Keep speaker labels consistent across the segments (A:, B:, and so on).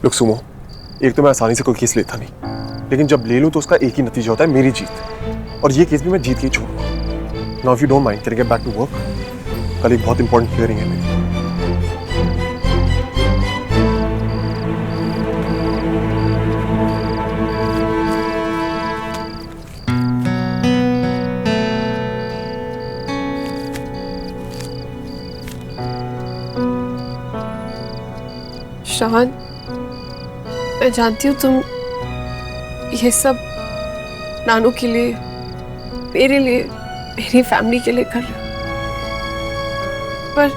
A: Look Sumo, एक तो मैं आसानी से कोई केस लेता नहीं, लेकिन जब ले लूं तो उसका एक ही नतीजा होता है, मेरी जीत। और ये केस भी मैं जीत के ही छोड़ूंगा। Now if you don't mind, can I get back to work? कल एक बहुत इंपॉर्टेंट हियरिंग है मेरी।
B: श्रवण, मैं जानती हूँ तुम ये सब नानू के लिए, मेरे लिए, मेरी फैमिली के लिए कर रहे हो, पर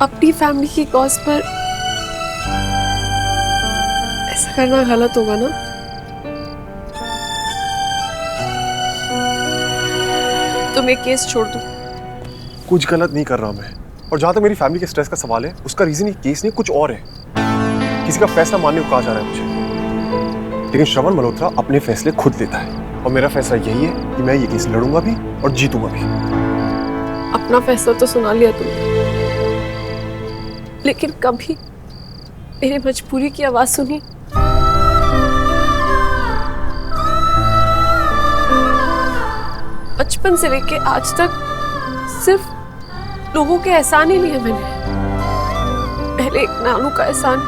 B: अपनी फैमिली की कॉज पर ऐसा करना गलत होगा ना? तुम एक केस छोड़ दो।
A: कुछ गलत नहीं कर रहा मैं, और जहां तक मेरी फैमिली के स्ट्रेस का सवाल है, उसका रीजन ये केस नहीं कुछ और है। किसी का फैसला मानने को कहा जा रहा है मुझे, लेकिन श्रवण मल्होत्रा अपने फैसले खुद लेता है, और मेरा फैसला यही है कि मैं ये केस लड़ूंगा भी और जीतूंगा भी।
B: अपना फैसला तो सुना लिया तुमने, लेकिन कभी मेरी मजबूरी की आवाज सुनी? बचपन से लेके आज तक सिर्फ लोगों के एहसान ही लिए मैंने। पहले एक नानू का एहसान,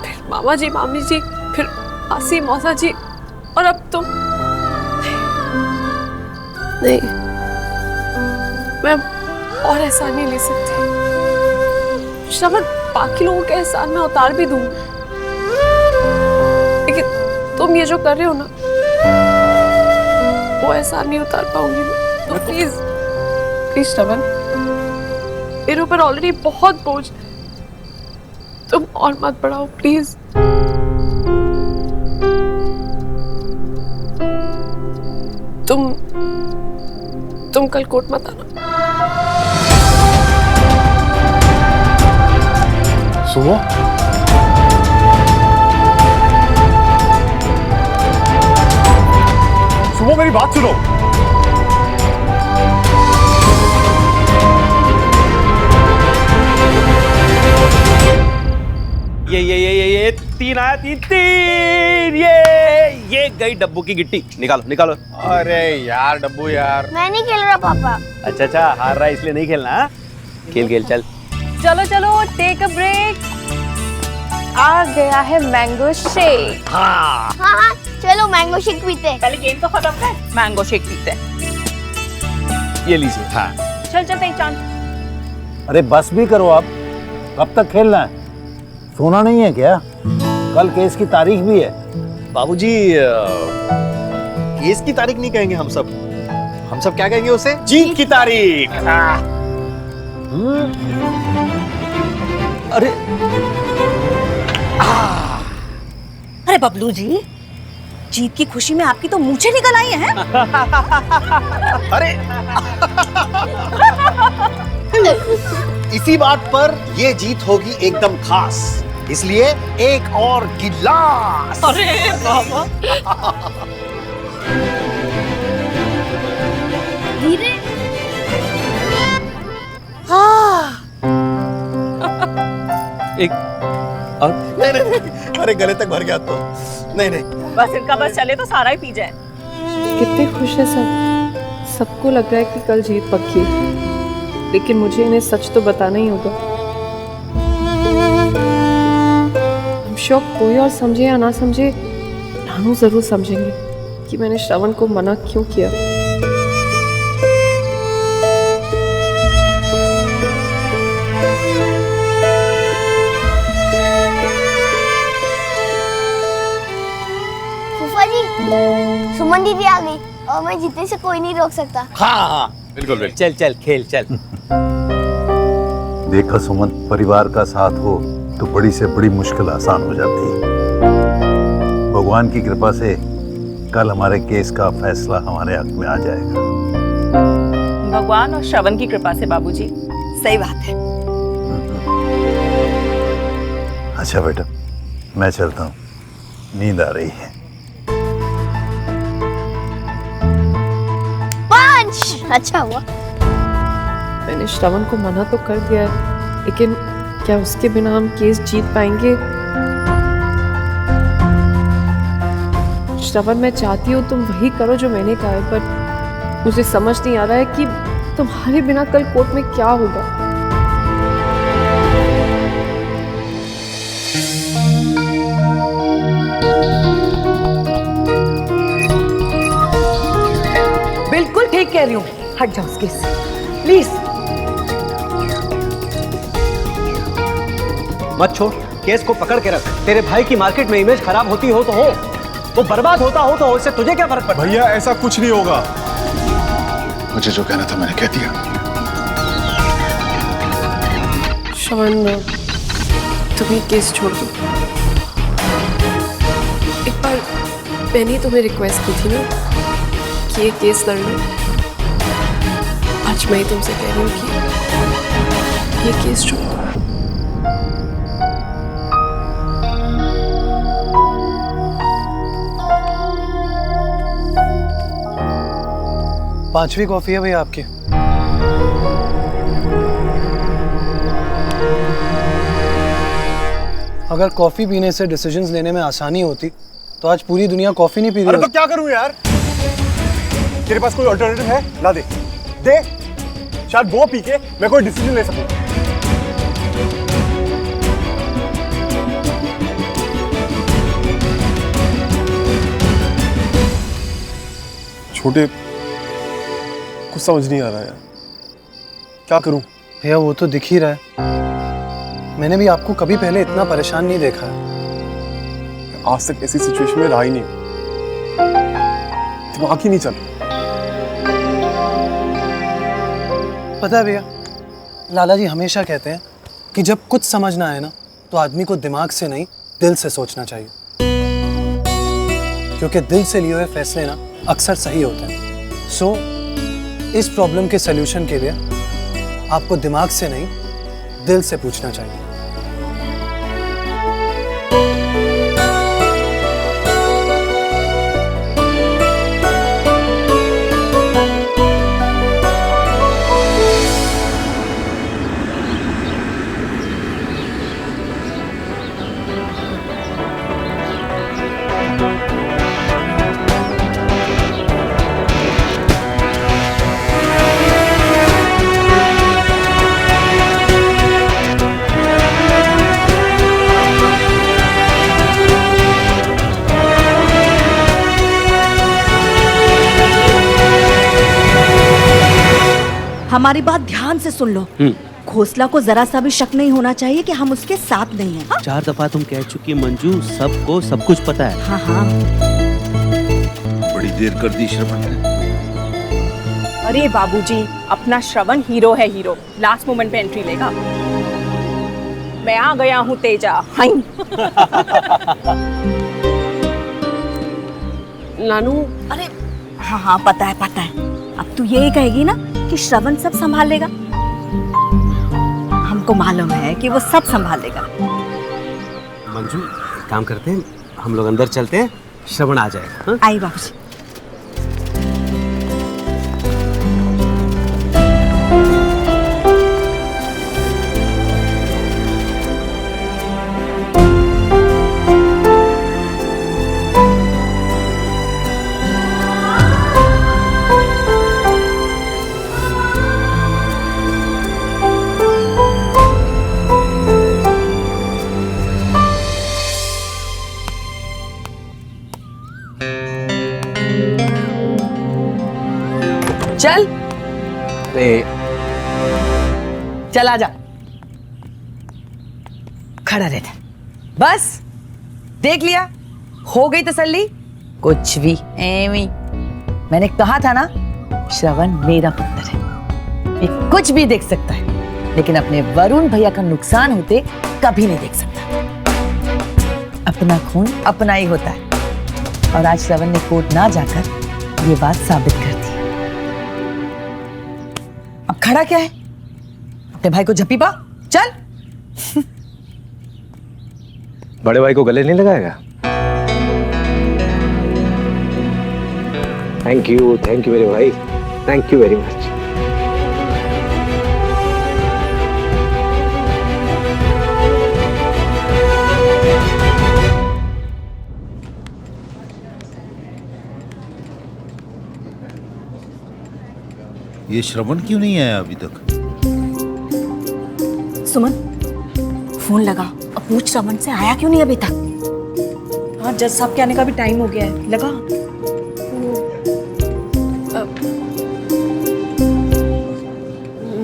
B: फिर मामा जी, मामी जी, फिर मासी, मौसा जी, और अब तुम। नहीं, मैं और एहसान नहीं ले सकती। श्रवण, बाकी लोगों के एहसान में उतार भी दूं, लेकिन तुम ये जो कर रहे हो ना, वो एहसान नहीं उतार पाऊंगी मैं। तो प्लीज प्लीज श्रवण, मेरे ऊपर ऑलरेडी बहुत बोझ, तुम और मत बढ़ाओ प्लीज। तुम कल कोर्ट मत आना।
A: सुनो, सुनो मेरी बात सुनो।
C: ये तीन आया, तीन ये गई डब्बू की गिट्टी। निकालो निकालो।
D: अरे यार डब्बू यार,
E: मैं नहीं खेल रहा पापा।
C: अच्छा हार रहा है इसलिए नहीं खेलना। हाँ? खेल चल।
F: चलो टेक अ ब्रेक। आ गया है मैंगो शेक।
C: हाँ
E: हाँ, चलो मैंगो शेक पीते हैं।
F: पहले गेम तो खत्म कर, मैंगो शेक पीते हैं।
C: ये लीजिए। हाँ
F: चल पहचान।
G: अरे बस भी करो आप, कब तक खेलना है? सोना नहीं है क्या? कल केस की तारीख भी है।
D: बाबूजी केस की तारीख नहीं कहेंगे हम सब क्या कहेंगे उसे?
C: जीत की तारीख।
D: अरे
F: अरे बबलू जी, जीत की खुशी में आपकी तो मूंछें निकल आई हैं।
D: अरे इसी बात पर ये जीत होगी एकदम खास, इसलिए एक और गिलास।
F: अरे बाबा,
E: धीरे।
C: एक और
D: नहीं, अरे गले तक भर गया तो नहीं।
F: बस इनका बस चले तो सारा ही पी जाए।
B: कितने खुश है सब। सबको लग रहा है कि कल जीत पक्की, लेकिन मुझे इन्हें सच तो बताना ही होगा। I'm sure कोई और समझे या ना समझे, नानू जरूर समझेंगे कि मैंने श्रवण को मना क्यों किया।
E: फूफा जी, सुमन दीदी आ गई और मैं जीतने से कोई नहीं रोक सकता।
C: हाँ बिल्कुल। चल खेल चल।
G: देखा सुमन, परिवार का साथ हो तो बड़ी से बड़ी मुश्किल आसान हो जाती है। भगवान की कृपा से कल हमारे केस का फैसला हमारे हक में आ जाएगा।
F: भगवान और श्रवण की कृपा से बाबूजी, सही बात है।
G: अच्छा बेटा, मैं चलता हूँ, नींद आ रही है।
E: अच्छा हुआ।
B: मैंने श्रवण को मना तो कर दिया है, लेकिन क्या उसके बिना हम केस जीत पाएंगे? श्रवण, मैं चाहती हूँ तुम वही करो जो मैंने कहा है, पर मुझे समझ नहीं आ रहा है कि तुम्हारे बिना कल कोर्ट में क्या होगा।
H: बिल्कुल ठीक कह रही हूँ, हट जाओ उसके से प्लीज।
D: मत छोड़, केस को पकड़ के रख। तेरे भाई की मार्केट में इमेज खराब होती हो तो हो, वो बर्बाद होता हो तो इससे तुझे क्या फर्क पड़ता?
A: भैया ऐसा कुछ नहीं होगा।
G: मुझे जो कहना था मैंने कह दिया।
B: श्रवण, तुम ये केस छोड़ दो। एक बार मैंने तुम्हें रिक्वेस्ट की थी ना कि ये केस लड़ लो। आज मैं ही तुमसे कह रही हूँ कि ये केस छोड़ दो।
I: पांचवी कॉफी है भैया आपकी। अगर कॉफी पीने से डिसीजंस लेने में आसानी होती तो आज पूरी दुनिया कॉफी नहीं पी रही
A: अरे
I: होती।
A: तो क्या करूं यार? तेरे पास कोई अल्टरनेटिव है? ला दे दे, शायद वो पी के मैं कोई डिसीजन ले सकूं। छोटे, कुछ समझ नहीं आ रहा यार, क्या करूं?
I: भैया वो तो दिख ही रहा है, मैंने भी आपको कभी पहले इतना परेशान नहीं देखा है।
A: आज तक ऐसी सिचुएशन में रहा ही नहीं, दिमाग ही नहीं चल।
I: पता है भैया, लाला जी हमेशा कहते हैं कि जब कुछ समझ ना आए ना तो आदमी को दिमाग से नहीं दिल से सोचना चाहिए, क्योंकि दिल से लिए हुए फैसले ना अक्सर सही होते हैं। सो इस प्रॉब्लम के सलूशन के लिए आपको दिमाग से नहीं दिल से पूछना चाहिए।
H: हमारी बात ध्यान से सुन लो। घोसला को जरा सा भी शक नहीं होना चाहिए कि हम उसके साथ नहीं हैं। हाँ?
C: 4 दफा तुम कह चुकी मंजू, सबको सब कुछ पता है।
H: हाँ हाँ।
G: बड़ी देर कर दी श्रवण ने।
F: अरे बाबूजी, अपना श्रवण हीरो है, हीरो। लास्ट मोमेंट पे एंट्री लेगा। मैं आ गया हूँ तेजा। हाय।
B: नानू,
H: अरे हाँ हाँ, पता है पता है। अब तू यही कहेगी ना कि श्रवण सब संभाल लेगा। हमको मालूम है कि वो सब संभाल लेगा।
C: मंजू, एक काम करते हैं, हम लोग अंदर चलते हैं, श्रवण आ जाएगा। हाँ?
H: आई बाबूजी।
J: चल चल आजा, खड़ा रहता। बस देख लिया, हो गई तसल्ली। कुछ भी एवी, मैंने कहा था ना, श्रवण मेरा पुत्र है, ये कुछ भी देख सकता है, लेकिन अपने वरुण भैया का नुकसान होते कभी नहीं देख सकता। अपना खून अपना ही होता है, और आज श्रवण ने कोर्ट ना जाकर ये बात साबित कर दी। अब खड़ा क्या है, अपने भाई को झप्पी पा, चल।
C: बड़े भाई को गले नहीं लगाएगा? थैंक यू मेरे भाई, थैंक यू वेरी मच।
G: ये श्रवण क्यों नहीं आया अभी तक?
H: सुमन, फोन लगा और पूछ श्रवण से आया क्यों नहीं अभी तक।
F: हाँ, जज साहब के आने का भी टाइम हो गया है, लगा।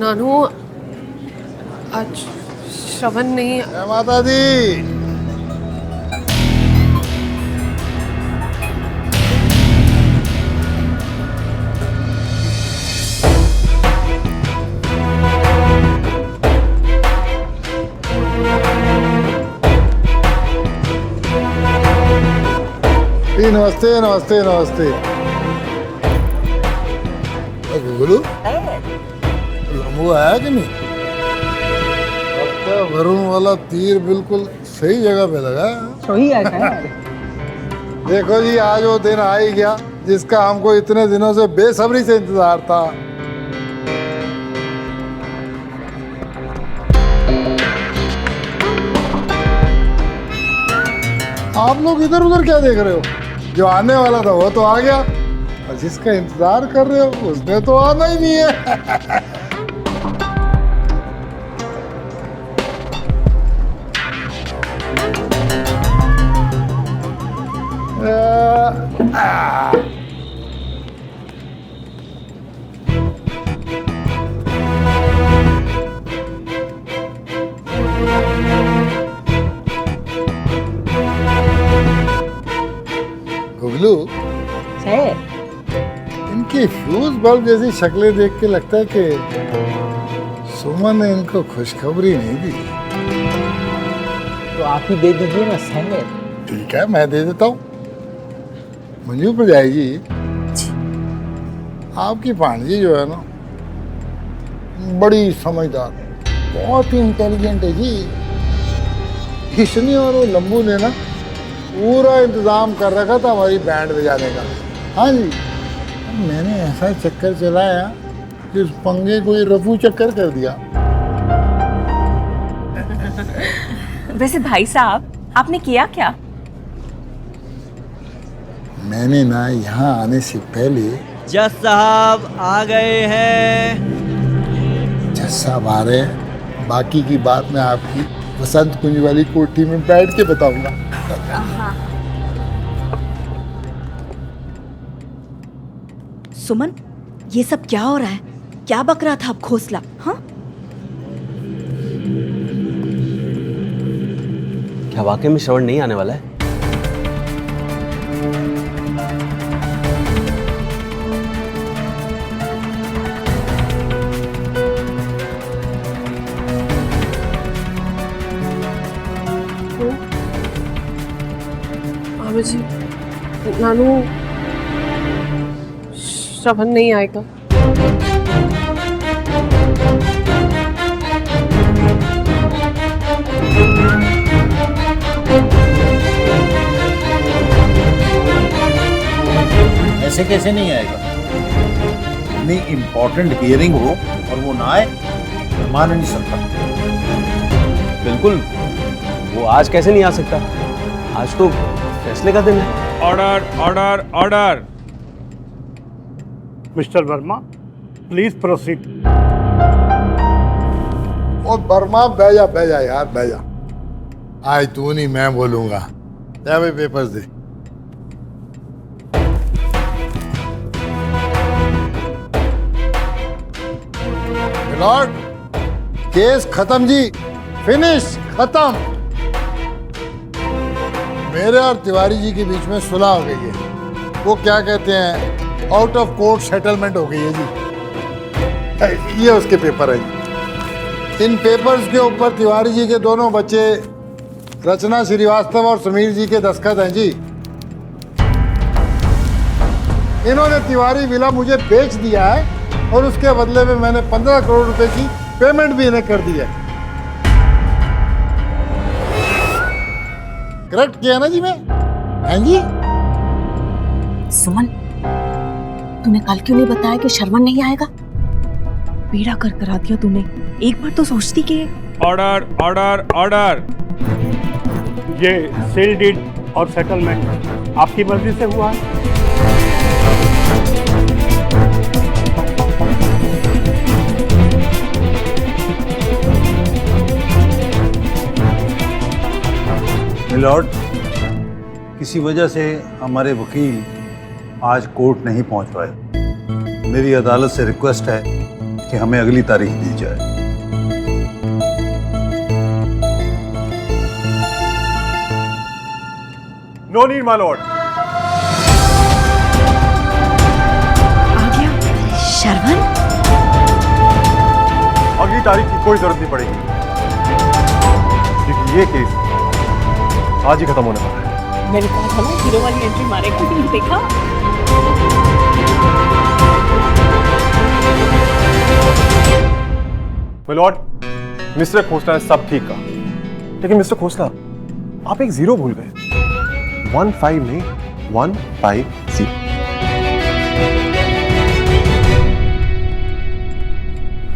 B: नानू, आज श्रवण नहीं।
K: माता दी, नमस्ते नमस्ते नमस्ते। गुगलू, लम्बू आया कि नहीं? अब वरुण वाला तीर बिल्कुल सही जगह पे लगा।
F: सही है।
K: देखो जी, आज वो दिन आ ही गया जिसका हमको इतने दिनों से बेसब्री से इंतजार था। आप लोग इधर उधर क्या देख रहे हो? जो आने वाला था वो तो आ गया, और जिसका इंतजार कर रहे हो उसने तो आना ही नहीं है। गुगलू, इनकी फ्यूज बल्ब जैसी शक्लें देख के लगता है कि सुमन ने इनको खुशखबरी नहीं दी।
L: तो आप ही दे दीजिए ना सर।
K: ठीक है, मैं दे देता हूँ। मंजू प्रजाई जी, आपकी भांजी जो है ना, बड़ी समझदार, बहुत ही इंटेलिजेंट है जी। किशनी और वो लंबू ने ना पूरा इंतजाम कर रखा था हमारी बैंड बजाने का। हाँ जी, मैंने ऐसा चक्कर चलाया कि उस पंगे को ही रफू चक्कर कर दिया।
F: वैसे भाई साहब, आपने किया क्या?
K: मैंने ना यहाँ आने से पहले
C: जज साहब आ गए हैं।
K: जज साहब आ रहे हैं, बाकी की बात मैं आपकी वसंत कुंज वाली कोठी में बैठ के बताऊंगा।
H: सुमन, ये सब क्या हो रहा है? क्या बक रहा था अब खोसला? हाँ,
C: क्या वाकई में श्रवण नहीं आने वाला है?
B: मामा जी, नानू, श्रवण नहीं आएगा।
G: ऐसे कैसे नहीं आएगा? इतनी इम्पोर्टेंट हियरिंग हो और वो ना आए, मैं मान नहीं सकता।
C: बिल्कुल, वो आज कैसे नहीं आ सकता? आज तो फैसले का दिन है।
M: Order order order. Mister Verma, please proceed.
K: और वर्मा, बह जा यार, बह जा। आज तू नहीं, मैं बोलूंगा। जा भाई, पेपर्स दे। लॉर्ड, केस खत्म जी, फिनिश, खत्म। मेरे और तिवारी जी के बीच में सुलह हो गई है। वो क्या कहते हैं, आउट ऑफ कोर्ट सेटलमेंट हो गई है जी। ये उसके पेपर है जी। इन पेपर्स के ऊपर तिवारी जी के दोनों बच्चे रचना श्रीवास्तव और समीर जी के दस्तखत हैं जी। इन्होंने तिवारी विला मुझे बेच दिया है और उसके बदले में मैंने 15 करोड़ रुपए की पेमेंट भी इन्हें कर दी है। करेक्ट किया ना जी मैं? हाँ जी।
H: सुमन, तूने कल क्यों नहीं बताया कि श्रवण नहीं आएगा? पीड़ा कर करा दिया तूने। एक बार तो सोचती कि।
M: Order order order. ये सेल डीड और सेटलमेंट आपकी मर्जी से हुआ है।
G: मिलॉर्ड, किसी वजह से हमारे वकील आज कोर्ट नहीं पहुंच पाए। मेरी अदालत से रिक्वेस्ट है कि हमें अगली तारीख दी जाए।
A: No need my lord.
H: आ गया श्रवण।
A: अगली तारीख की कोई जरूरत नहीं पड़ेगी, क्योंकि ये केस आज ही खत्म होने वाला है।
F: मैंने कहा था ना हीरो वाली एंट्री मारेगा, तुमने देखा?
A: माय लॉर्ड, मिस्टर खोसला ने सब ठीक कहा, लेकिन मिस्टर खोसला आप एक जीरो भूल गए। 15 नहीं 150।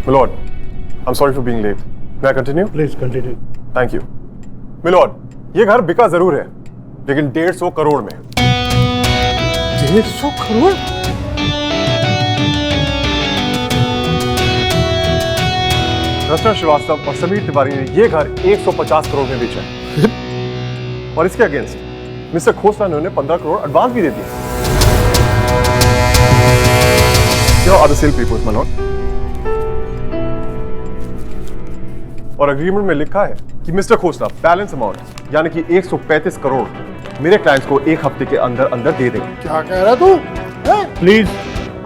A: My lord, I'm sorry for being late. May I continue?
M: Please continue.
A: Thank you. My lord, ये घर बिका जरूर है, लेकिन 150 करोड़ में।
K: 150 करोड़?
A: रचना श्रीवास्तव और समीर तिवारी ने ये घर 150 करोड़ में बेचा है। और इसके अगेंस्ट मिस्टर खोसला ने उन्हें 15 करोड़ एडवांस भी दे दिया। Here are the sale papers, my lord. और एग्रीमेंट में लिखा है कि मिस्टर खोसला बैलेंस अमाउंट यानी कि 135 करोड़ मेरे क्लाइंट्स को एक हफ्ते के अंदर अंदर दे देंगे।
K: क्या कह रहा तू?
M: प्लीज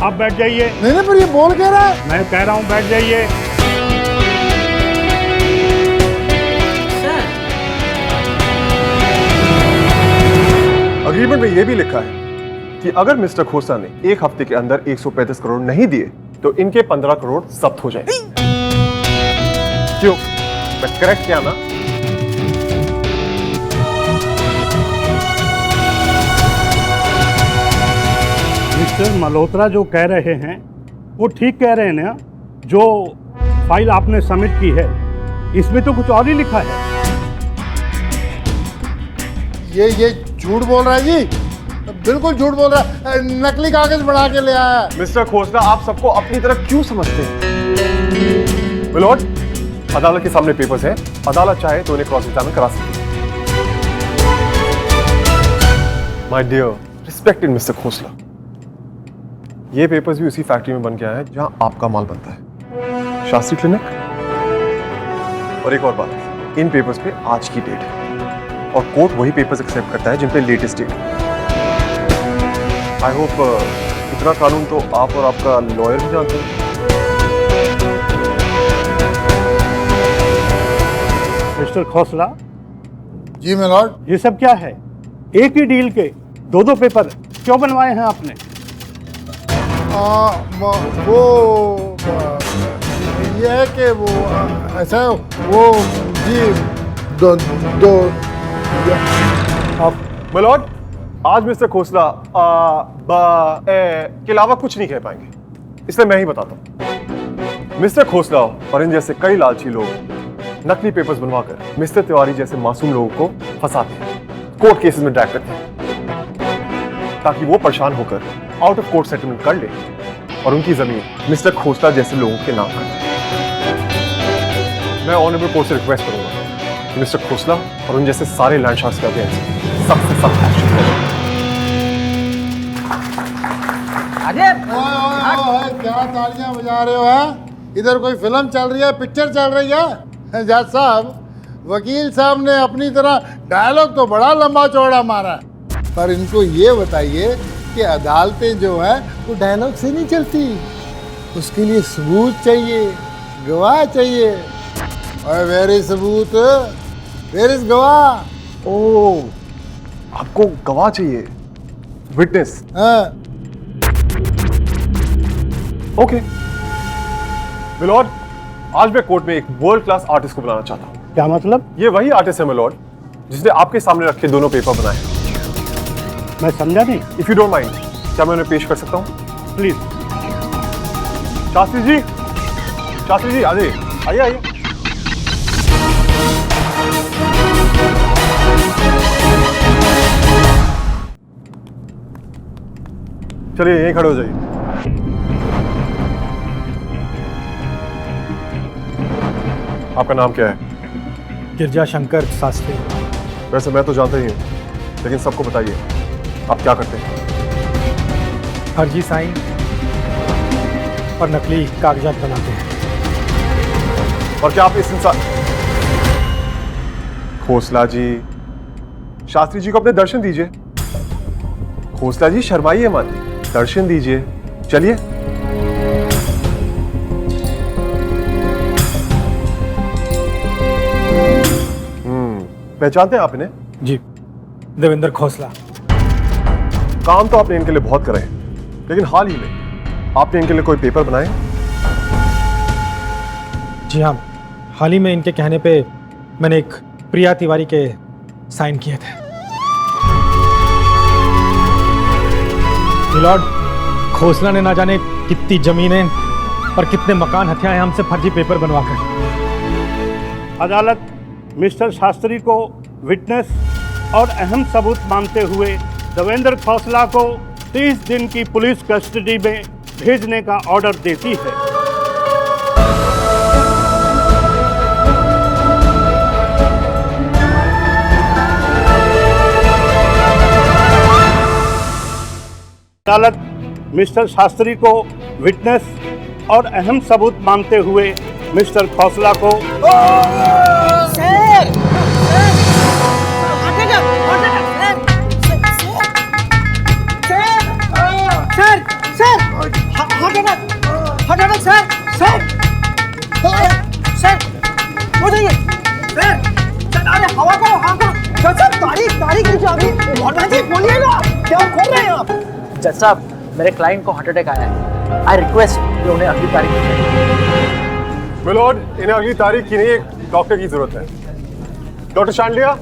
M: आप बैठ जाइए।
K: नहीं पर ये बोल कह रहा है।
M: मैं कह रहा हूँ बैठ जाइए।
A: अग्रीमेंट में यह भी लिखा है कि अगर मिस्टर खोसला ने एक हफ्ते के अंदर 135 करोड़ नहीं दिए तो इनके 15 करोड़ जब्त हो जाएंगे। क्यों? मैं करेक्ट क्या ना?
M: मिस्टर मल्होत्रा जो कह रहे हैं वो ठीक कह रहे हैं ना। जो फाइल आपने सबमिट की है इसमें तो कुछ और ही लिखा है।
K: ये झूठ बोल रहा है जी, बिल्कुल झूठ बोल रहा है। नकली कागज बना के ले आया है।
A: मिस्टर खोसला आप सबको अपनी तरफ क्यों समझते हैं? मिलॉर्ड, अदालत के सामने पेपर्स हैं, अदालत चाहे तो उन्हें क्रॉस एग्जामिन करा सकती है। My dear respected mister Khosla, ये पेपर्स भी उसी फैक्ट्री में बन के आए हैं जहां आपका माल बनता है, शास्त्री क्लिनिक। और एक और बात, इन पेपर्स पे आज की डेट है और कोर्ट वही पेपर्स एक्सेप्ट करता है जिन पे लेटेस्ट डेट है। आई होप इतना कानून तो आप और आपका लॉयर भी जानते हैं।
M: Mister Khosla
K: ji my lord.
M: ये सब क्या है? एक ही डील के दो पेपर क्यों बनवाए हैं आपने?
K: वो ये है कि वो ऐसा वो जी दो
A: माय लॉर्ड, आज मिस्टर खोसला के अलावा कुछ नहीं कह पाएंगे, इसलिए मैं ही बताता हूं। मिस्टर खोसला और इन जैसे कई लालची लोग नकली पेपर्स बनवाकर मिस्टर तिवारी जैसे मासूम लोगों को फंसाते हैं, कोर्ट केसेस में ड्रैग करते हैं, ताकि वो परेशान होकर आउट ऑफ कोर्ट सेटलमेंट कर ले और उनकी जमीन मिस्टर खोसला जैसे लोगों के नाम कर। मैं ऑनरेबल कोर्ट से रिक्वेस्ट करूंगा कि मिस्टर खोसला और उन जैसे सारे लैंड शार्क्स के अगेंस्ट सख्त से सख्त एक्शन करें।
K: क्या तालियां बजा रहे हो? है इधर कोई फिल्म चल रही है, पिक्चर चल रही है? जज साहब, वकील साहब ने अपनी तरह डायलॉग तो बड़ा लंबा चौड़ा मारा, पर इनको ये बताइए कि अदालतें जो है वो डायलॉग से नहीं चलती, उसके लिए सबूत चाहिए, गवाह चाहिए। और वेर इज सबूत, वेर इज गवाह?
A: ओ, आपको गवाह चाहिए, विटनेस?
K: हाँ।
A: ओके मिलॉर्ड, आज मैं कोर्ट में एक वर्ल्ड क्लास आर्टिस्ट को बुलाना चाहता हूँ।
M: क्या मतलब?
A: ये वही आर्टिस्ट है मिलॉर्ड जिसने आपके सामने रखे दोनों पेपर बनाए।
M: मैं समझा नहीं।
A: इफ यू डोंट माइंड, क्या मैं उन्हें पेश कर सकता हूँ? प्लीज। शास्त्री जी, शास्त्री जी आइए आइए आइए। चलिए यहीं खड़े हो जाइए। आपका नाम क्या है?
I: गिरजा शंकर शास्त्री।
A: वैसे मैं तो जानता ही हूँ, लेकिन सबको बताइए आप क्या करते हैं।
N: फर्जी साइन और नकली कागजात बनाते हैं।
A: और क्या आप इस इंसान खोसला जी, शास्त्री जी को अपने दर्शन दीजिए। खोसला जी शर्माइए मत, दर्शन दीजिए। चलिए। पहचानते हैं आप इन्हें?
N: जी, देवेंद्र खोसला।
A: काम तो आपने इनके लिए बहुत करे, लेकिन हाल ही में आपने इनके लिए कोई पेपर बनाए?
N: जी हाँ, हाल ही में इनके कहने पे मैंने एक प्रिया तिवारी के साइन किए थे। मिलॉर्ड, खोसला ने ना जाने कितनी जमीनें और कितने मकान हथियाए हमसे फर्जी पेपर बनवाकर।
M: अदालत मिस्टर शास्त्री को विटनेस और अहम सबूत मानते हुए देवेंद्र खोसला को 30 दिन की पुलिस कस्टडी में भेजने का ऑर्डर देती है। अदालत मिस्टर शास्त्री को विटनेस और अहम सबूत मानते हुए मिस्टर खोसला को
L: जज साहब, मेरे क्लाइंट को हार्ट अटैक आया है। आई रिक्वेस्ट कि उन्हें अगली तारीख
A: मिलॉर्ड, इन्हें अगली तारीख की नहीं, एक डॉक्टर की जरूरत है। डॉक्टर शांडिया,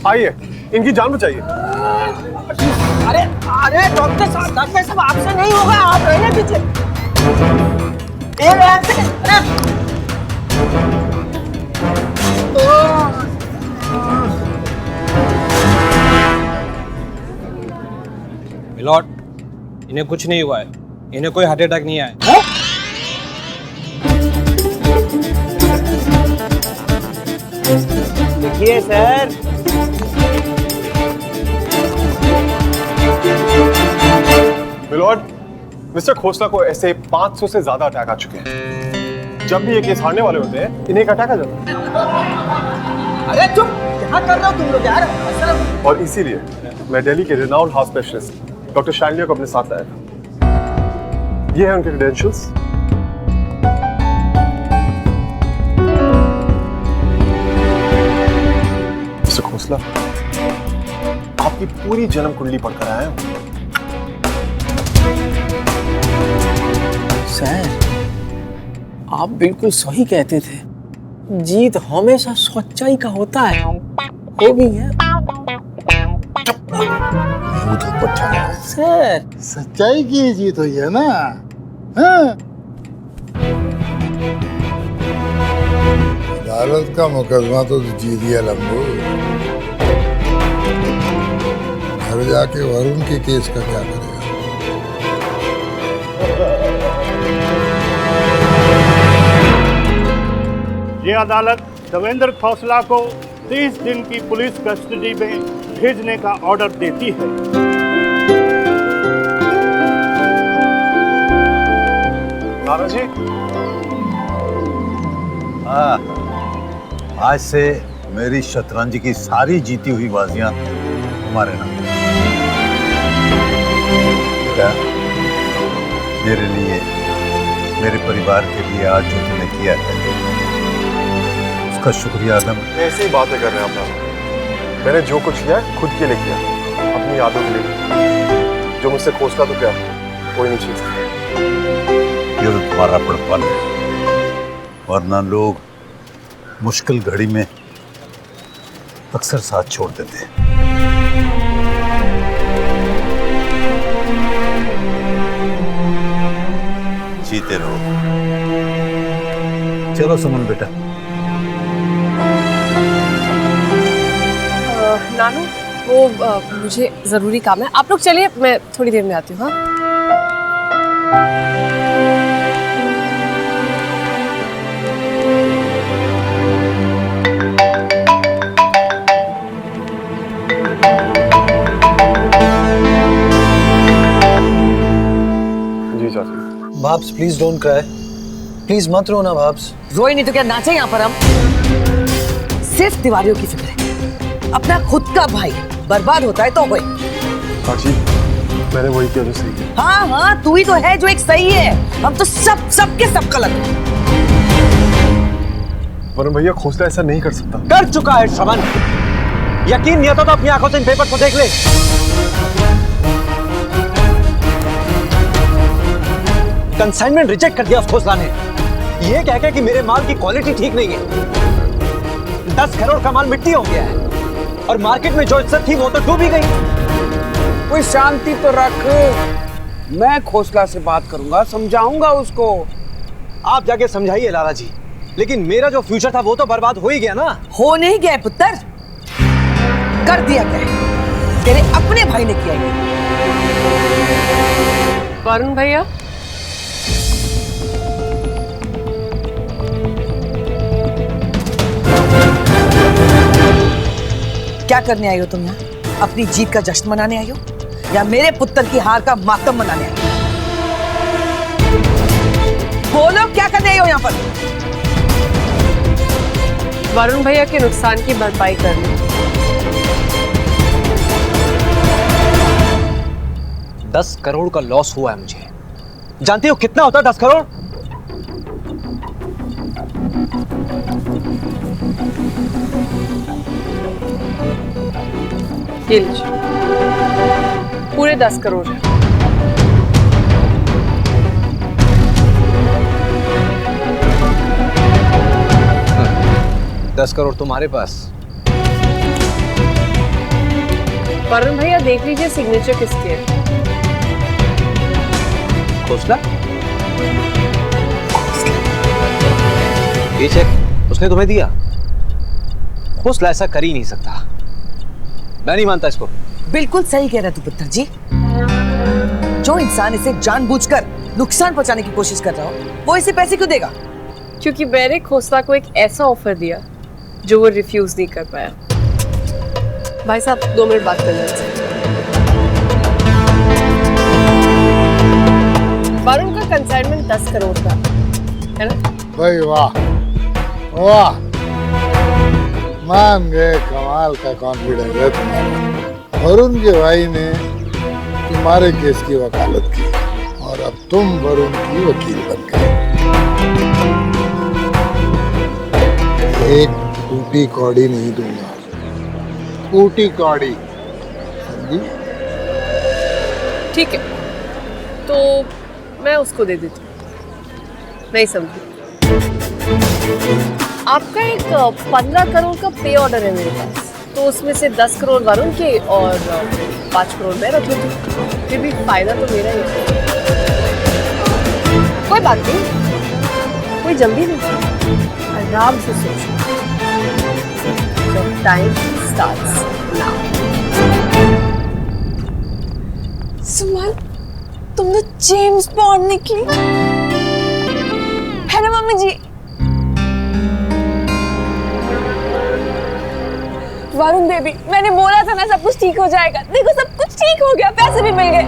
A: आइए, इनकी जान बचाइए।
L: अरे अरे डॉक्टर साहब आपसे नहीं होगा, आप रहने दीजिए।
O: मिलॉर्ड, इन्हें कुछ नहीं हुआ है, इन्हें कोई हार्ट अटैक नहीं आया।
L: देखिए सर,
A: मिलॉर्ड, मिस्टर खोसला को ऐसे 500 से ज्यादा अटैक आ चुके हैं। जब भी ये केस हारने वाले होते हैं, इन्हें एक अटैक आ जाता है।
L: अरे चुप, क्या कर रहे हो तुम लोग यार?
A: और इसीलिए मैं दिल्ली के renowned house specialist doctor Shandiya को अपने साथ लाया था। ये हैं उनके क्रेडेंशियल्स। मिस्टर खोसला, आपकी पूरी जन्म कुंडली पढ़कर आया हूं।
L: सर, आप बिल्कुल सही कहते थे। जीत हमेशा सच्चाई का होता है। हो भी है
K: सर, सच्चाई की ही जीत हुई है ना? हाँ? अदालत का मुकदमा तो जीत दिया लंबू। घर जाके वरुण के केस का क्या करेगा?
M: ये अदालत देवेंद्र खोसला को 30 दिन की पुलिस कस्टडी में भेजने का ऑर्डर देती है।
A: नाना जी,
G: हाँ, आज से मेरी शतरंज की सारी जीती हुई बाजियां तुम्हारे नाम। क्या मेरे लिए, मेरे परिवार के लिए आज जो तुमने किया है, उसका शुक्रिया अदा।
A: ऐसी ही बातें कर रहे हैं आप नाना। मैंने जो कुछ किया खुद के लिए किया, अपनी यादों के लिए। जो मुझसे खोसला तो क्या, कोई नहीं चीज।
G: ये तो तुम्हारा बड़पन है, वरना लोग मुश्किल घड़ी में अक्सर साथ छोड़ देते हैं। जीते रहो। चलो सुमन बेटा।
B: नानू, वो मुझे जरूरी काम है, आप लोग चलिए, मैं थोड़ी देर में आती हूँ। हाँ,
I: भाब्स प्लीज डोंट क्राई, प्लीज मत रो ना भाब्स।
J: रोए नहीं तो क्या नाचे यहाँ पर हम? सिर्फ तिवारियों की फिक्र है, अपना खुद का भाई बर्बाद होता है तो होए।
A: काकी, मैंने वही किया जो सही है।
J: हाँ हाँ, तू ही तो है जो एक सही है, हम तो सबके सब गलत हैं।
A: वरुण भैया, खोसला ऐसा नहीं कर सकता।
O: कर चुका है श्रवण, यकीन नहीं आता तो अपनी आंखों से इन पेपर को देख ले। कंसाइनमेंट रिजेक्ट कर दिया खोसला ने, ये कह के कि मेरे माल की क्वालिटी ठीक नहीं है। 10 करोड़ का माल मिट्टी हो गया है और मार्केट में जो इज्जत थी वो तो डूब ही गई।
L: कोई शांति तो रख, मैं खोसला से बात करूंगा, समझाऊंगा उसको।
O: आप जाके समझाइए लाला जी, लेकिन मेरा जो फ्यूचर था वो तो बर्बाद हो ही गया ना।
J: हो नहीं गया पुत्र, कर दिया क्या है? तेरे अपने भाई ने किया ये।
B: वरुण भैया,
J: क्या करने आई हो तुम यहाँ? अपनी जीत का जश्न मनाने आई हो या मेरे पुत्र की हार का मातम मनाने आई हो? बोलो, क्या करने आई हो यहाँ पर?
B: वरुण भैया के नुकसान की भरपाई करनी।
O: 10 करोड़ का लॉस हुआ है मुझे, जानती हो कितना होता है 10 करोड़?
B: ये लीजिए, पूरे 10 करोड़ है।
O: हाँ, 10 करोड़ तुम्हारे पास।
B: वरुण भैया देख लीजिए सिग्नेचर किसके है।
O: खोसला? ये चेक उसने तुम्हें दिया? खोसला ऐसा कर ही नहीं सकता, मैं नहीं मानता इसको।
J: बिल्कुल सही कह रहा तू पुत्र जी, जो इंसान इसे जानबूझकर नुकसान पहुंचाने की कोशिश कर रहा हो वो इसे पैसे क्यों देगा?
B: क्योंकि मैंने खोसला को एक ऐसा ऑफर दिया जो वो रिफ्यूज नहीं कर पाया। भाई साहब 2 मिनट बात कर लें। वरुण का कंसाइनमेंट 10 करोड़ का है ना?
K: भाई वाह वाह, मान गए, कमाल का कॉन्फिडेंस है तुम्हारा। वरुण के भाई ने तुम्हारे केस की वकालत की और अब तुम वरुण की वकील बन गए। एक टूटी कौड़ी नहीं दूंगा, टूटी कौड़ी, समझी?
B: ठीक है, तो मैं उसको दे देती हूँ। नहीं समझी? आपका एक 15 करोड़ का पे ऑर्डर है मेरे पास, तो उसमें से 10 करोड़ वरुण के और 5 करोड़ मैं रख लेती हूँ। फिर भी फायदा तो मेरा ही है। कोई बात नहीं, कोई जल्दी नहीं, आराम से सोचो। Time starts now.
H: सुमन, तुम तो जेम्स बॉन्ड निकली है ना मम्मी जी? वरुण बेबी, मैंने बोला था ना सब कुछ ठीक हो जाएगा। देखो सब कुछ ठीक हो गया, पैसे भी मिल गए।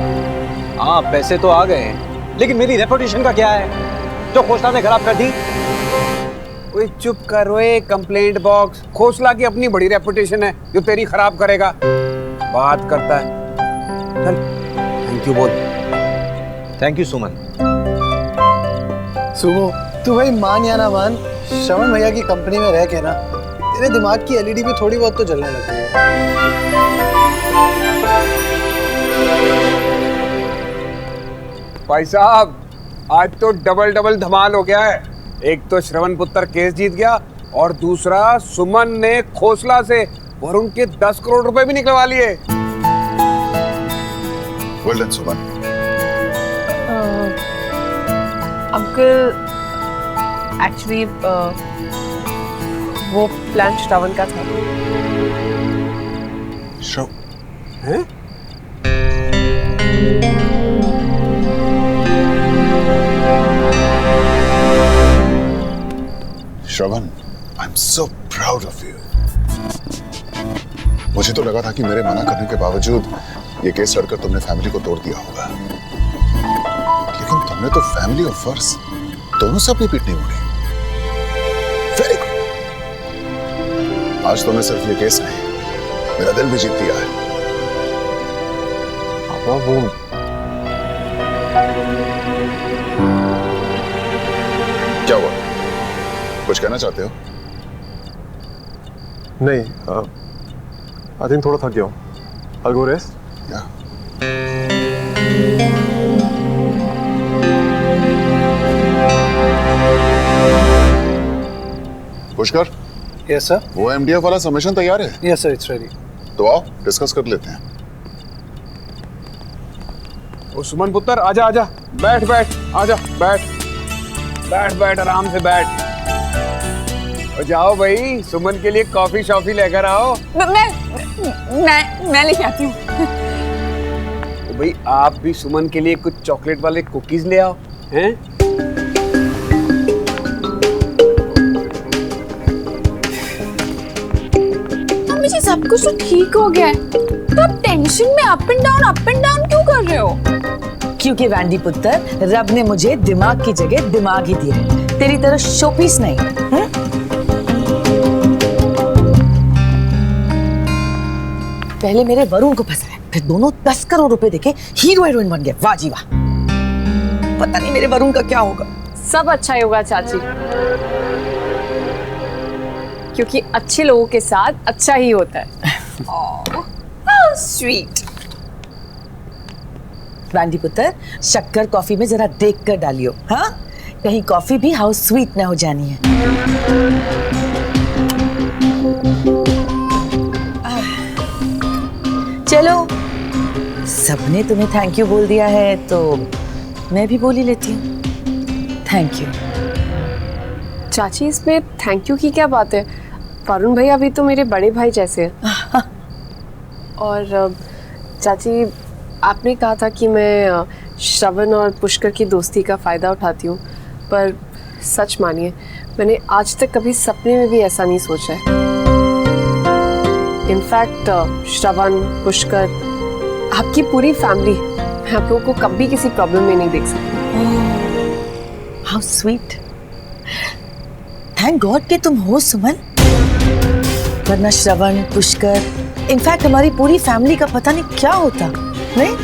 O: हाँ, पैसे तो आ गए, लेकिन मेरी रेपुटेशन का क्या है जो खोसला ने खराब कर दी?
L: ओए चुप कर, ओए कंप्लेंट बॉक्स। खोसला की अपनी बड़ी रेपुटेशन है जो तेरी खराब करेगा। बात करता है, चल थैंक यू बोल।
O: Thank you Suman.
I: सुमो, तू भाई मान या ना मान, श्रवण भैया की कंपनी में रह के ना तेरे दिमाग की एलईडी भी थोड़ी बहुत तो जलने लगती है।
L: भाई साहब, आज तो डबल धमाल हो गया है। एक तो श्रवण पुत्र केस जीत गया और दूसरा सुमन ने खोसला से वरुण के 10 करोड़ रुपए भी निकलवा लिए।
K: Well done Suman.
B: Uncle, actually वो प्लान श्रवण का था।
L: हैं?
K: Shravan, I am so proud of you. मुझे तो लगा था कि मेरे मना करने के बावजूद ये केस लड़कर तुमने फैमिली को तोड़ दिया होगा, लेकिन तुम
P: तुमने तो फैमिली और फर्ज दोनों से अपनी पीठ नहीं मोड़ी। Very good. आज तुमने सिर्फ ये केस नहीं, मेरा दिल भी जीत लिया है।
A: पापा वो
P: क्या हुआ? कुछ कहना चाहते हो?
A: नहीं, आई थिंक थोड़ा थक गया हूँ। I'll go rest.
P: Yeah. Pushkar.
I: Yes sir.
P: वो एमडीएफ वाला सबमिशन तैयार है?
I: Yes sir, it's ready.
P: तो आओ डिस्कस कर लेते हैं।
L: ओ सुमन पुत्र, आजा आजा, बैठ बैठ, आजा बैठ बैठ बैठ, आराम से बैठ। और जाओ भाई, सुमन के लिए कॉफी शॉफी लेकर आओ।
F: मैं लेके आती हूँ।
L: तो भाई आप भी सुमन के लिए कुछ चॉकलेट वाले कुकीज ले आओ, हैं?
B: मम्मी जी सब कुछ तो ठीक हो गया है, तो आप टेंशन में अप एंड डाउन क्यों कर रहे हो?
J: क्योंकि वैंडी पुत्र, रब ने मुझे दिमाग की जगह दिमाग ही दिया, तेरी तरह शोपीस नहीं। पहले मेरे वरुण को फंसाया, फिर दोनों 10 करोड़ रुपए देके हीरो हीरोइन बन गए। वाह जी वाह। पता नहीं मेरे वरुण का क्या होगा।
B: सब अच्छा ही होगा चाची, क्योंकि अच्छे लोगों के साथ अच्छा ही होता है।
J: स्वीट। वैंडी पुत्र, शक्कर कॉफी में जरा देख कर डालियो, हाँ? कहीं कॉफी भी हाउ स्वीट ना हो जानी है। चलो, सबने तुम्हें थैंक यू बोल दिया है तो मैं भी बोल ही लेती हूँ थैंक यू।
B: चाची इसमें थैंक यू की क्या बात है? वरुण भैया अभी तो मेरे बड़े भाई जैसे हैं। और चाची, आपने कहा था कि मैं श्रवण और पुष्कर की दोस्ती का फ़ायदा उठाती हूँ, पर सच मानिए मैंने आज तक कभी सपने में भी ऐसा नहीं सोचा है। इनफैक्ट श्रवण, पुष्कर, आपकी पूरी फैमिली, मैं आप लोगों को कभी किसी प्रॉब्लम में नहीं देख सकती।
J: How sweet. थैंक गॉड कि तुम हो सुमन, वरना श्रवण, पुष्कर, इनफैक्ट हमारी पूरी फैमिली का पता नहीं क्या होता, नहीं?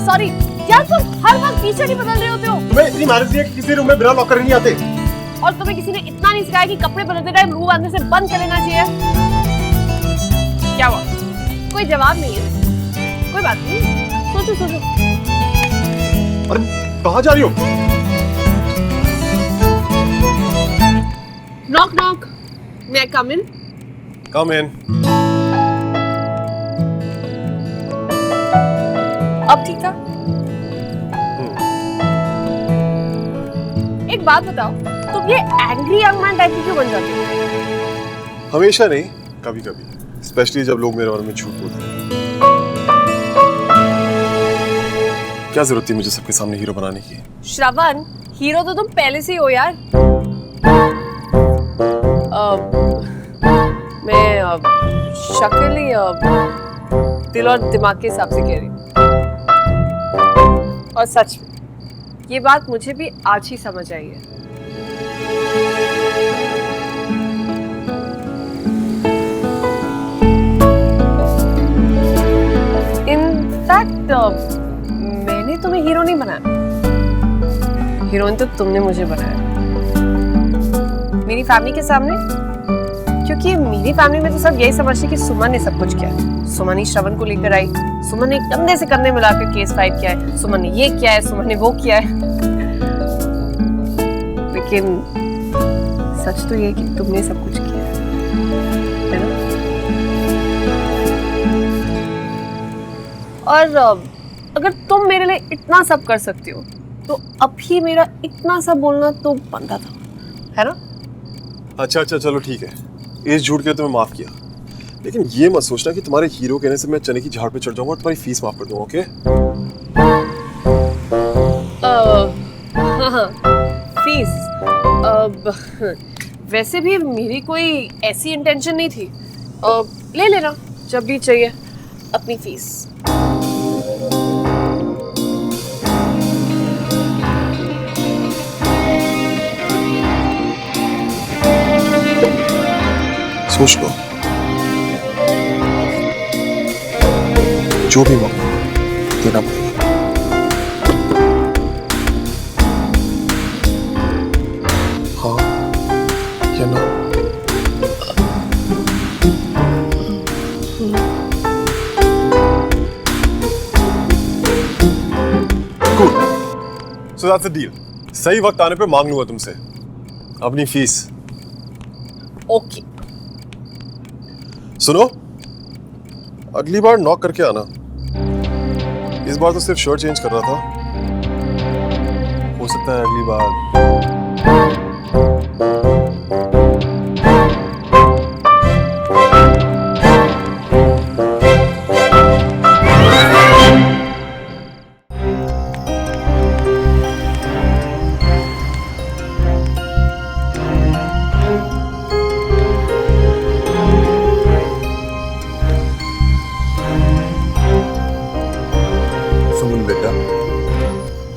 B: सॉरी यार, तुम हर वक्त पीछे नहीं बदल रहे होते हो।
A: तुम्हें इतनी मैनेज नहीं है कि किसी रूम में बिना लॉक करे नहीं आते।
B: और तुम्हें किसी ने इतना नहीं सिखाया कि कपड़े बदलते टाइम रूम अंदर से बंद कर लेना चाहिए? क्या हुआ? कोई जवाब नहीं है? कोई बात नहीं, सोचो।
A: अरे कहाँ जा रही हो?
B: Knock knock, may I come in?
A: Come in.
B: अब ठीक था? एक बात बताओ, तुम ये एंग्री यंग मैन टाइप की क्यों बन जाते हो?
A: हमेशा नहीं, कभी कभी, स्पेशली जब लोग मेरे बारे में झूठ बोलते हैं। क्या जरूरत थी मुझे सबके सामने हीरो बनाने की?
B: श्रवण, हीरो तो तुम पहले से ही हो यार। मैं शक्ल ही दिल और दिमाग के हिसाब से कह रही हूँ। और सच में ये बात मुझे भी आज ही समझ आई है। इनफैक्ट मैंने तुम्हें हीरो नहीं बनाया, हीरोइन तो तुमने मुझे बनाया मेरी फैमिली के सामने। क्योंकि मेरी फैमिली में तो सब यही समझते कि सुमन ने सब कुछ किया है। सुमन ही श्रवण को लेकर आई, सुमन ने कंधे से कंधे मिलाकर केस फाइट किया है, सुमन ने ये किया है, सुमन ने वो किया है। लेकिन सच तो ये कि तुमने सब कुछ किया है ना? और अगर तुम मेरे लिए इतना सब कर सकती हो तो अब ही मेरा इतना सब बोलना तो बनता था, है ना?
A: अच्छा चलो ठीक है, इस झूठ के लिए तुम्हें माफ किया, लेकिन ये मत सोचना कि तुम्हारे हीरो कहने से मैं चने की झाड़ पे चढ़ जाऊंगा और तुम्हारी फीस माफ कर दूंगा, ओके?
B: हाँ फीस। वैसे भी मेरी कोई ऐसी इंटेंशन नहीं थी। ले लेना जब भी चाहिए अपनी फीस।
A: सोच लो, जो भी मांगो देना पड़ेगा। हाँ या ना? Cool. So that's the deal. सही वक्त आने पे मांग लूंगा तुमसे अपनी फीस।
B: ओके।
A: सुनो, अगली बार नॉक करके आना। इस बार तो सिर्फ शर्ट चेंज कर रहा था, हो सकता है अगली बार।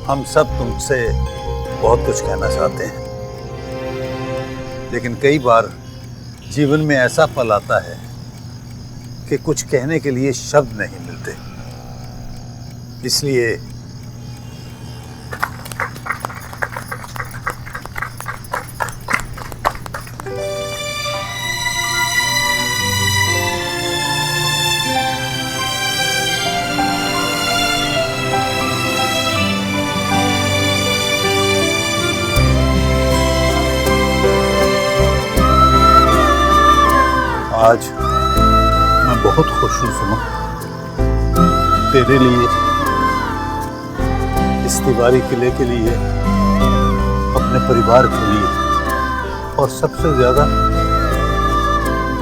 G: हम सब तुमसे बहुत कुछ कहना चाहते हैं, लेकिन कई बार जीवन में ऐसा पल आता है कि कुछ कहने के लिए शब्द नहीं मिलते। इसलिए आज मैं बहुत खुश हूँ सुमन, तेरे लिए, इस तिवारी किले के लिए, अपने परिवार के लिए और सबसे ज्यादा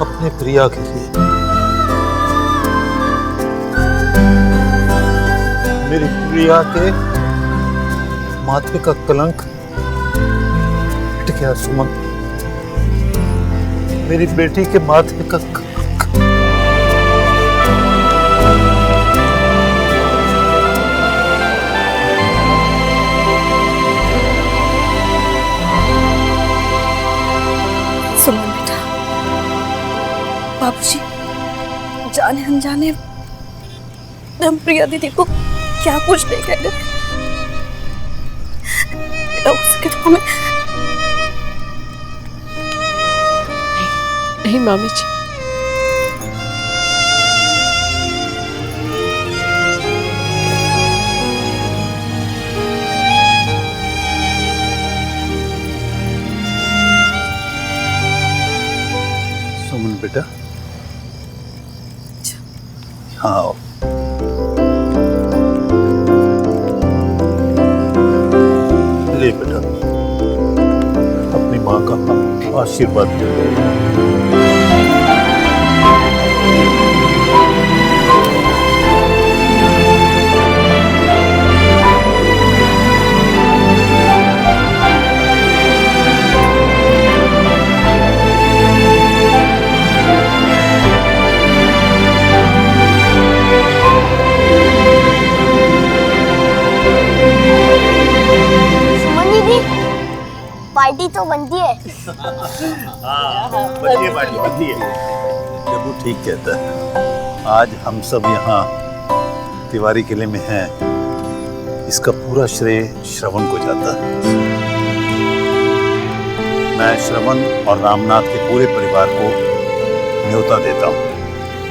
G: अपने प्रिया के लिए। मेरी प्रिया के माथे का कलंक हट गया सुमन, मेरी बेटी के माथे का
H: सुमन बेटा, बाबूजी जाने अनजाने हम प्रिया दीदी को क्या कुछ नहीं कह रहे। बेटा हो सके तो हमें
B: नहीं मामी जी।
G: सुमन बेटा, हाँ आओ। ले बेटा, अपनी माँ का आशीर्वाद ले।
E: पार्टी तो बनती है।
G: बनती है। जब वो ठीक कहता है। आज हम सब यहाँ तिवारी किले में हैं, इसका पूरा श्रेय श्रवण को जाता है। मैं श्रवण और रामनाथ के पूरे परिवार को न्योता देता हूँ।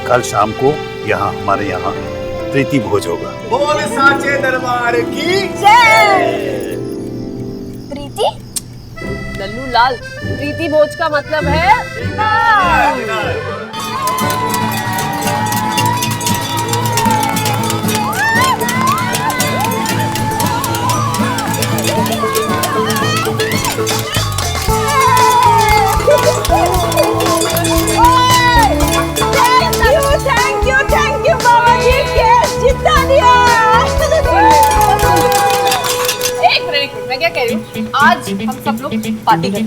G: कल शाम को यहाँ हमारे यहाँ प्रीति भोज होगा।
D: बोल साचे दरबार की
E: जय। प्रीति?
B: लल्लू लाल, प्रीति भोज का मतलब है
E: डिनर।
B: बताइए, आज हम सब लोग पार्टी करें।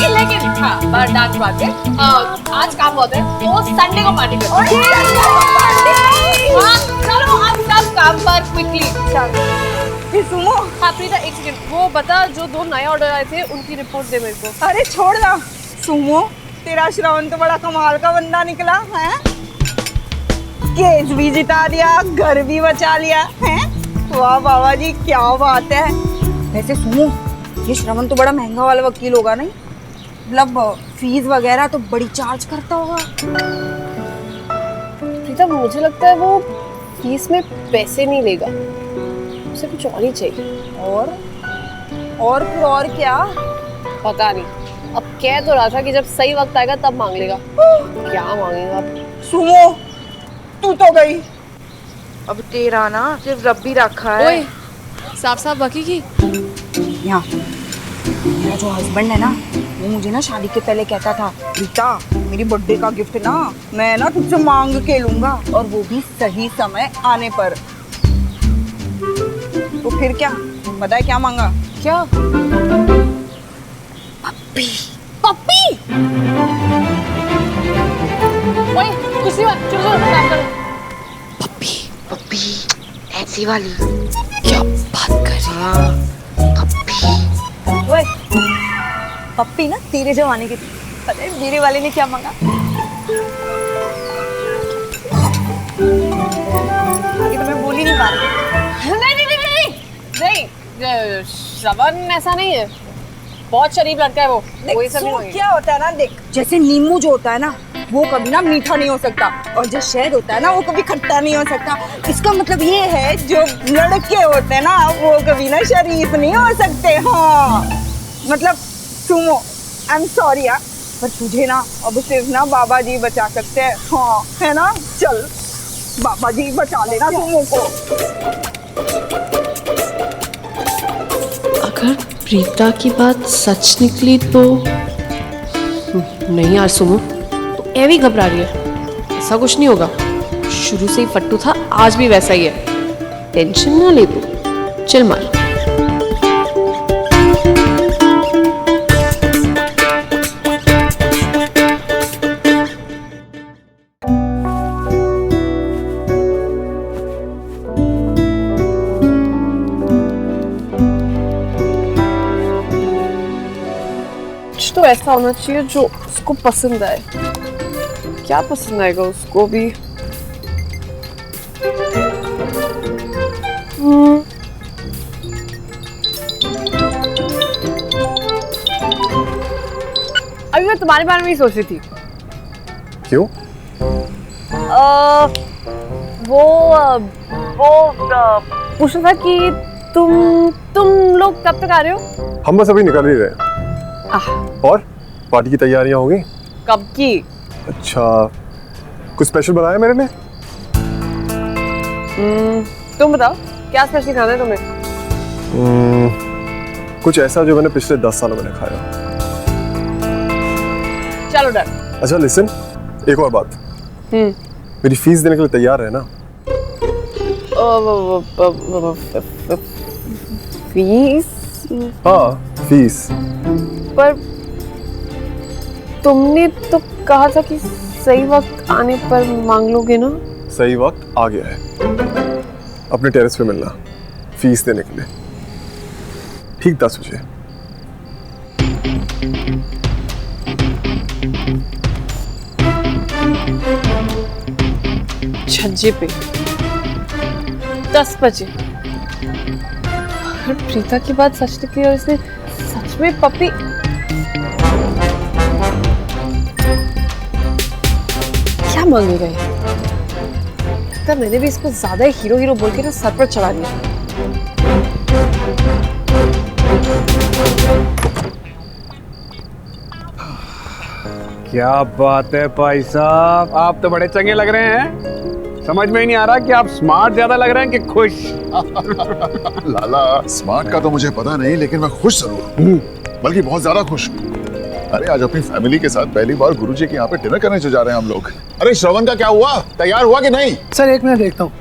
B: लेकिन हाँ, डांट बात है, आज काम बहुत है तो संडे को पार्टी करें। चलो हम सब काम पर क्विकली।
F: सुमो,
B: हाँ प्रीता एक सेकंड, वो बता जो 2 नए ऑर्डर आए थे उनकी रिपोर्ट दे मेरे को।
F: अरे छोड़ ना सुमो, तेरा श्रवण तो बड़ा कमाल का बंदा निकला है। केस भी जिता दिया, घर भी बचा लिया है। वाह बाबा जी, क्या बात है। वैसे सुमो, ये श्रवण तो बड़ा महंगा वाला वकील होगा नहीं? मतलब फीस वगैरह तो बड़ी चार्ज करता होगा।
B: प्रीता मुझे लगता है वो फीस में पैसे नहीं लेगा, उसे कुछ और ही चाहिए।
F: और फिर और क्या?
B: पता नहीं, अब कह तो रहा था कि जब सही वक्त आएगा तब मांग लेगा। क्या मांगेगा?
F: सुमो, तू तो गई, अब तेरा ना सिर्फ रब्बी रखा है।
B: ओए, साफ बाकी की।
F: यहाँ मेरा जो हस्बैंड है ना, वो मुझे ना शादी के पहले कहता था, रीता मेरी बर्थडे का गिफ्ट ना मैं ना तुझसे मांग के लूंगा, और वो भी सही समय आने पर। तो फिर क्या पता है क्या मांगा?
B: क्या?
F: पप्पी।
B: पप्पी? ओए कुछ नहीं बात, चलो काम करो।
F: पप्पी ऐसी वाली?
B: क्या बात कर रही है?
F: पप्पी। ओए, पप्पी ना तेरे जमाने की थी। पता है मेरे वाले ने क्या मांगा? ये तो मैं बोल ही नहीं पा रही।
B: नहीं, श्रवण ऐसा नहीं है, बहुत शरीफ लड़का है वो। वही सब नहीं।
F: क्या होता है ना, देख जैसे नींबू जो होता है ना, वो कभी ना मीठा नहीं हो सकता, और जो शहद होता है ना, वो कभी खट्टा नहीं हो सकता। इसका मतलब ये है जो लड़के होते हैं ना, वो कभी ना शरीफ नहीं हो सकते। हाँ मतलब सुमो, आई एम सॉरी यार, पर तुझे ना अब सिर्फ ना बाबा जी बचा सकते हैं। हाँ है ना, चल बाबा जी बचा लेना सुमो को।
B: अगर प्रीता की बात सच निकली तो नहीं यार सुमो, तो एवी घबरा रही है। ऐसा कुछ नहीं होगा, शुरू से ही फट्टू था, आज भी वैसा ही है। टेंशन ना ले तू, चल मार। तो ऐसा होना चाहिए जो उसको पसंद आए। क्या पसंद आएगा उसको भी? अभी मैं तुम्हारे बारे में ही सोच रही थी।
A: क्यों?
B: वो पूछना था कि तुम लोग कब तक आ रहे हो?
A: हम बस अभी निकल ही रहे। और पार्टी की तैयारियां हो गई?
B: कब की?
A: अच्छा, कुछ स्पेशल बनाया मेरे लिए?
B: तुम बताओ क्या स्पेशल खाना है तुम्हें?
A: कुछ ऐसा जो मैंने पिछले 10 सालों में खाया।
B: चलो डन।
A: अच्छा लिसन, एक और बात, मेरी फीस देने के लिए तैयार है ना?
B: फीस?
A: हाँ फीस।
B: पर तुमने तो कहा था कि सही वक्त आने पर मांग लोगे ना?
A: सही वक्त आ गया है, अपने टेरेस पे मिलना फीस देने के लिए, ठीक 10 बजे।
B: छज्जे पे 10 बजे। अगर प्रीता की बात सच निकली और इसने सच में पप्पी, क्या मांगेगा ये? तब मैंने भी इसको ज्यादा हीरो हीरो बोल के ना सर पर चढ़ा दिया।
L: क्या बात है भाई साहब, आप तो बड़े चंगे लग रहे हैं। समझ में ही नहीं आ रहा कि आप स्मार्ट ज्यादा लग रहे हैं कि खुश।
P: लाला, स्मार्ट का तो मुझे पता नहीं, लेकिन मैं खुश जरूर हूँ, बल्कि बहुत ज्यादा खुश हूँ। अरे आज अपनी फैमिली के साथ पहली बार गुरुजी के यहाँ पे डिनर करने जा रहे हैं हम लोग। अरे श्रवण का क्या हुआ, तैयार हुआ कि नहीं?
I: सर एक मिनट देखता हूँ।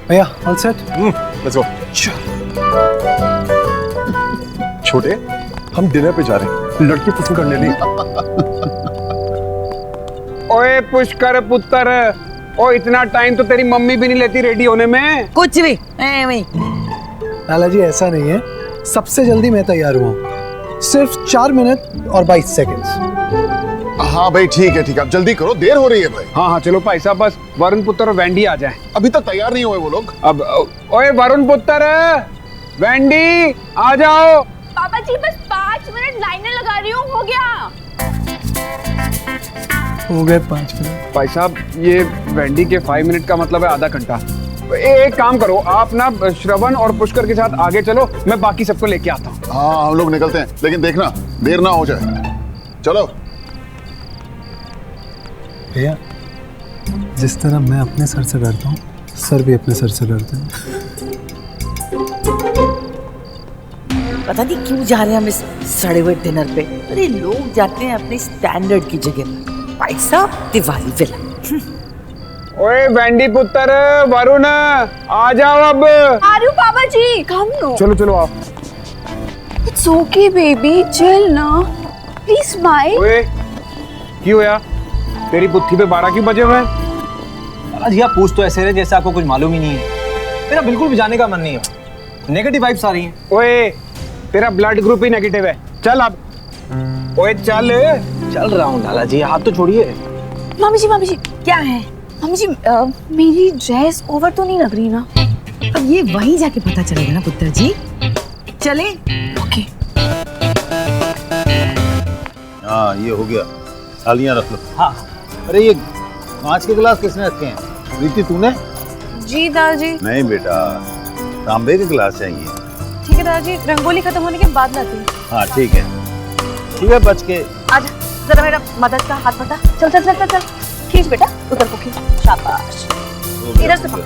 I: भैया ऑल सेट?
A: Let's go. छोटे, हम डिनर पे जा रहे हैं, लड़की पसंद करने नहीं।
L: ओए पुष्कर पुत्र, ओ इतना टाइम तो तेरी मम्मी भी नहीं लेती रेडी होने में।
J: कुछ भी नहीं।
I: लाला जी ऐसा नहीं है, सबसे जल्दी मैं तैयार हुआ, सिर्फ 4 मिनट और 22 सेकंड्स।
P: हाँ भाई ठीक है, अब जल्दी करो, देर हो रही है भाई।
L: हाँ चलो भाई साहब, बस वरुण पुत्र और वैंडी आ जाए।
P: अभी तक तैयार नहीं हुए वो लोग।
L: अब ओए वरुण पुत्र, वैंडी आ जाओ।
E: पापा जी बस 5 मिनट लाइनें लगा रही हूँ, हो गया।
I: हो गए 5 मिनट।
L: भाई साहब ये वैंडी के 5 मिनट का मतलब है आधा घंटा। एक काम करो, आप ना श्रवण और पुष्कर के साथ आगे चलो, मैं बाकी सबको लेके आता हूँ।
P: हाँ हम लोग निकलते हैं, लेकिन देखना देर ना हो जाए। चलो।
I: भैया, जिस तरह मैं अपने सर से डरता हूँ, सर भी अपने सर से डरते हैं।
J: पता नहीं क्यों जा रहे हैं हम इस सड़े हुए डिनर पे। अरे लोग जाते हैं अपने स्टैंडर्ड की जगह, भाई साहब तिवारी विला।
L: ओए वैंडी पुत्र, वरुण आ जाओ अब।
E: आ रही हूँ पापा जी, कम नो।
L: चलो आओ।
E: इट्स ओके बेबी, चिल ना, प्लीज स्माइल।
L: ओए क्यों होया, तेरी बुद्धि पे 12 क्यों बजे हुए हैं?
O: लाला जी आप पूछ तो ऐसे रहे जैसे आपको कुछ मालूम ही नहीं है। मेरा बिल्कुल भी जाने का मन नहीं है, नेगेटिव वाइब्स आ रही हैं।
L: ओए तेरा ब्लड ग्रुप ही नेगेटिव है, चल अब। ओए चल
O: रहा हूँ लाला जी, हाथ तो छोड़िए।
E: मामी जी क्या है? मामी जी मेरी ड्रेस ओवर तो नहीं लग रही ना?
J: अब ये वहीं जाके पता चलेगा ना पुत्र जी। चले?
E: ओके।
G: हाँ ये हो गया, थालियां रख लो।
O: हाँ।
G: अरे ये कांच के गिलास किसने रखे हैं? प्रीति तूने?
B: जी दादाजी।
G: नहीं बेटा, तांबे के गिलास चाहिए।
B: ठीक है दादाजी, रंगोली खत्म होने के बाद लाती हूँ।
G: हाँ ठीक है बच के।
H: आजा जरा मेरा मदद का हाथ बटा। चल खींच बेटा, उधर को खींच, शाबाश। इधर से पकड़,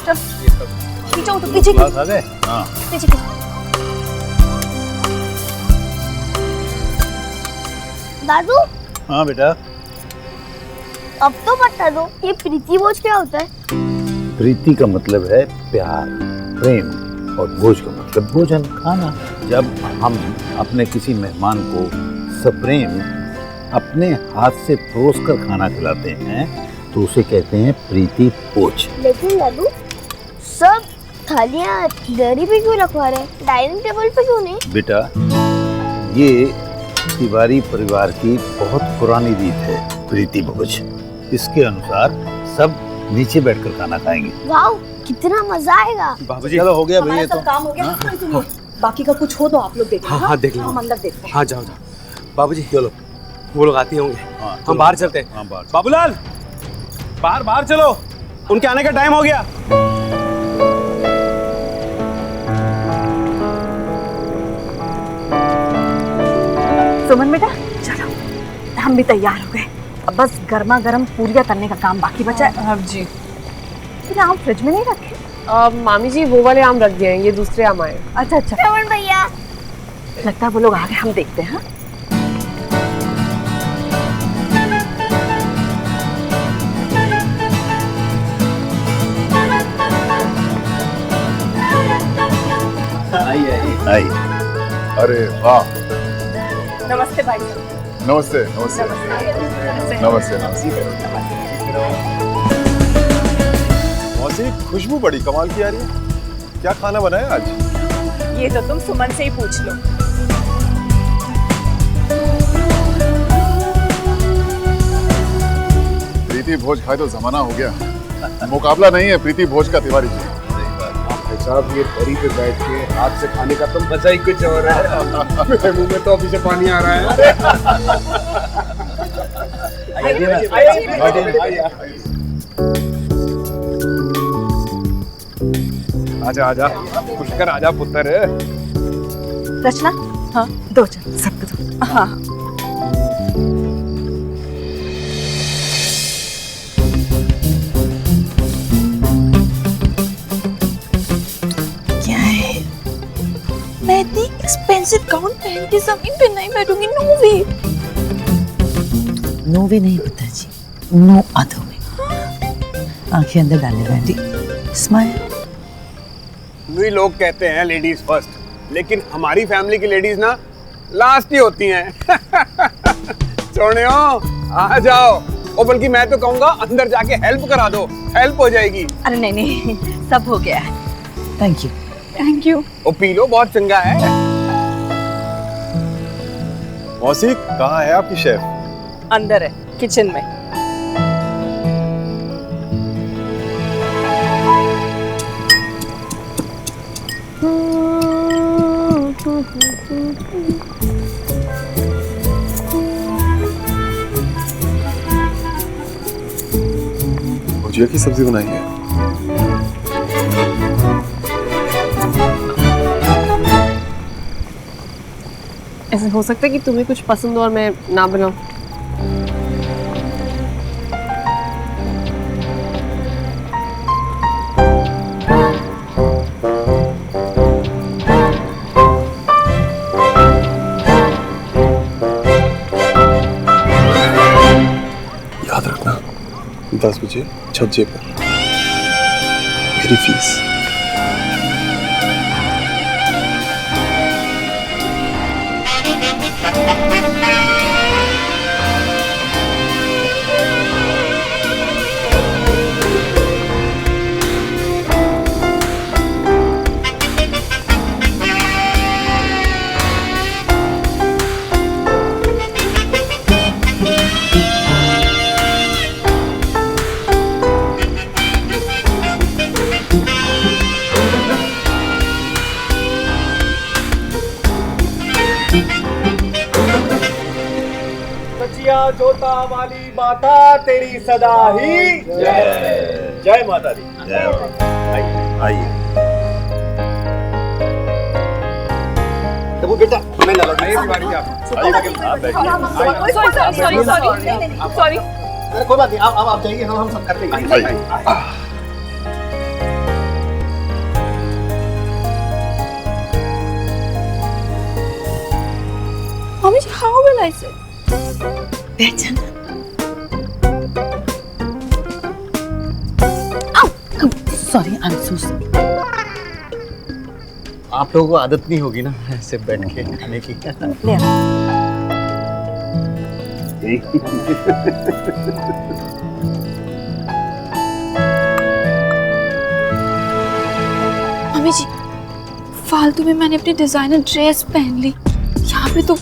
H: चल खींचो, तो पीछे
G: गिलास आ गए। हाँ
E: पीछे। दादू।
G: हाँ बेटा।
E: अब तो बता दो, ये प्रीति भोज क्या होता है?
G: प्रीति का मतलब है प्यार, प्रेम, और भोज का मतलब भोजन, खाना। जब हम अपने किसी मेहमान को सप्रेम अपने हाथ से परोस कर खाना खिलाते हैं तो उसे कहते हैं प्रीति भोज।
E: लेकिन दादू सब थालियाँ दरी पे क्यों रखवा रहे हैं, डाइनिंग टेबल पे क्यों नहीं?
G: बेटा ये तिवारी परिवार की बहुत पुरानी रीत है प्रीति भोज। इसके अनुसार सब नीचे बैठकर खाना खाएंगे।
E: वाह कितना मजा आएगा।
O: बाबूजी
G: चलो हो गया भैया,
H: सब काम हो गया। सुनिए, बाकी का कुछ हो तो आप लोग देखो।
O: हाँ देख लो।
H: हम अंदर देखते हैं।
O: हाँ जाओ बाबूजी, चलो वो लोग आते होंगे।
G: हाँ,
O: हम बाहर चलते हैं।
G: हाँ, बाहर।
O: बाबूलाल बाहर चलो, उनके आने का टाइम हो गया।
H: सुमन बेटा चलो, हम भी तैयार हो गए, अब बस गर्मा गर्म पूरियां तलने का काम बाकी बचा है।
B: हाँ जी।
H: फिर आम फ्रिज में नहीं रखे?
B: मामी जी वो वाले आम रख दिए हैं, ये दूसरे आम आए।
H: अच्छा
E: श्रवण भैया,
H: लगता है वो लोग आ गए, हम देखते हैं।
G: आई।
P: अरे वाह,
H: नमस्ते भाई।
P: नमस्ते।
A: मौसी खुशबू बड़ी कमाल की आ रही है, क्या खाना बनाया आज?
H: ये तो तुम सुमन से ही पूछ लो।
P: प्रीति भोज खाए तो जमाना हो गया, मुकाबला नहीं है प्रीति भोज का तिवारी जी।
L: भाई साहब ये दरी पे बैठ के हाथ से खाने का तो मजा ही कुछ और है। मेरे मुंह में तो अभी से पानी आ रहा है। आजा पुष्कर, आजा पुत्र।
H: रचना, हाँ दो चल, सबको दो। हाँ
E: क्या है? मैं इतनी एक्सपेंसिव गाउन पहन के जमीन पे नहीं बैठूंगी। नो वे।
J: नो वे नहीं पिताजी, नो अदर वे। आंखें अंदर डालने बैठी, स्माइल।
L: भी लोग कहते हैं लेडीज फर्स्ट, लेकिन हमारी फैमिली की लेडीज ना लास्ट ही होती हैं। सोनियो आ जाओ, और बल्कि मैं तो कहूँगा अंदर जाके हेल्प करा दो, हेल्प हो जाएगी।
H: अरे नहीं नहीं, सब हो गया है।
J: Thank you.
H: Thank you.
L: वो पी लो, बहुत चंगा है।
A: मौसी कहाँ है आपकी शेफ?
F: अंदर है, किचन में।
A: भुजिया की सब्जी बनाई है।
B: ऐसे हो सकता है कि तुम्हें कुछ पसंद हो और मैं ना बनाऊं।
A: याद रखना 10 बजे छज्जे पर मेरी फीस।
O: जोता वाली माता तेरी सदा ही जय। जय माता दी।
G: जय आइए।
O: तबू बेटा मैं लगा
L: नहीं बारी आप
H: सॉरी।
O: अरे कोई बात नहीं, आप जाइए, हम सब करते हैं।
H: Mommy, how will I say?
J: पहचाना? Sorry, I am so sorry.
O: आप लोगों को आदत नहीं होगी ना ऐसे बैठ के खाने की।
H: मम्मी जी, फालतू में मैंने अपनी डिजाइनर ड्रेस पहन ली। यहाँ पे तो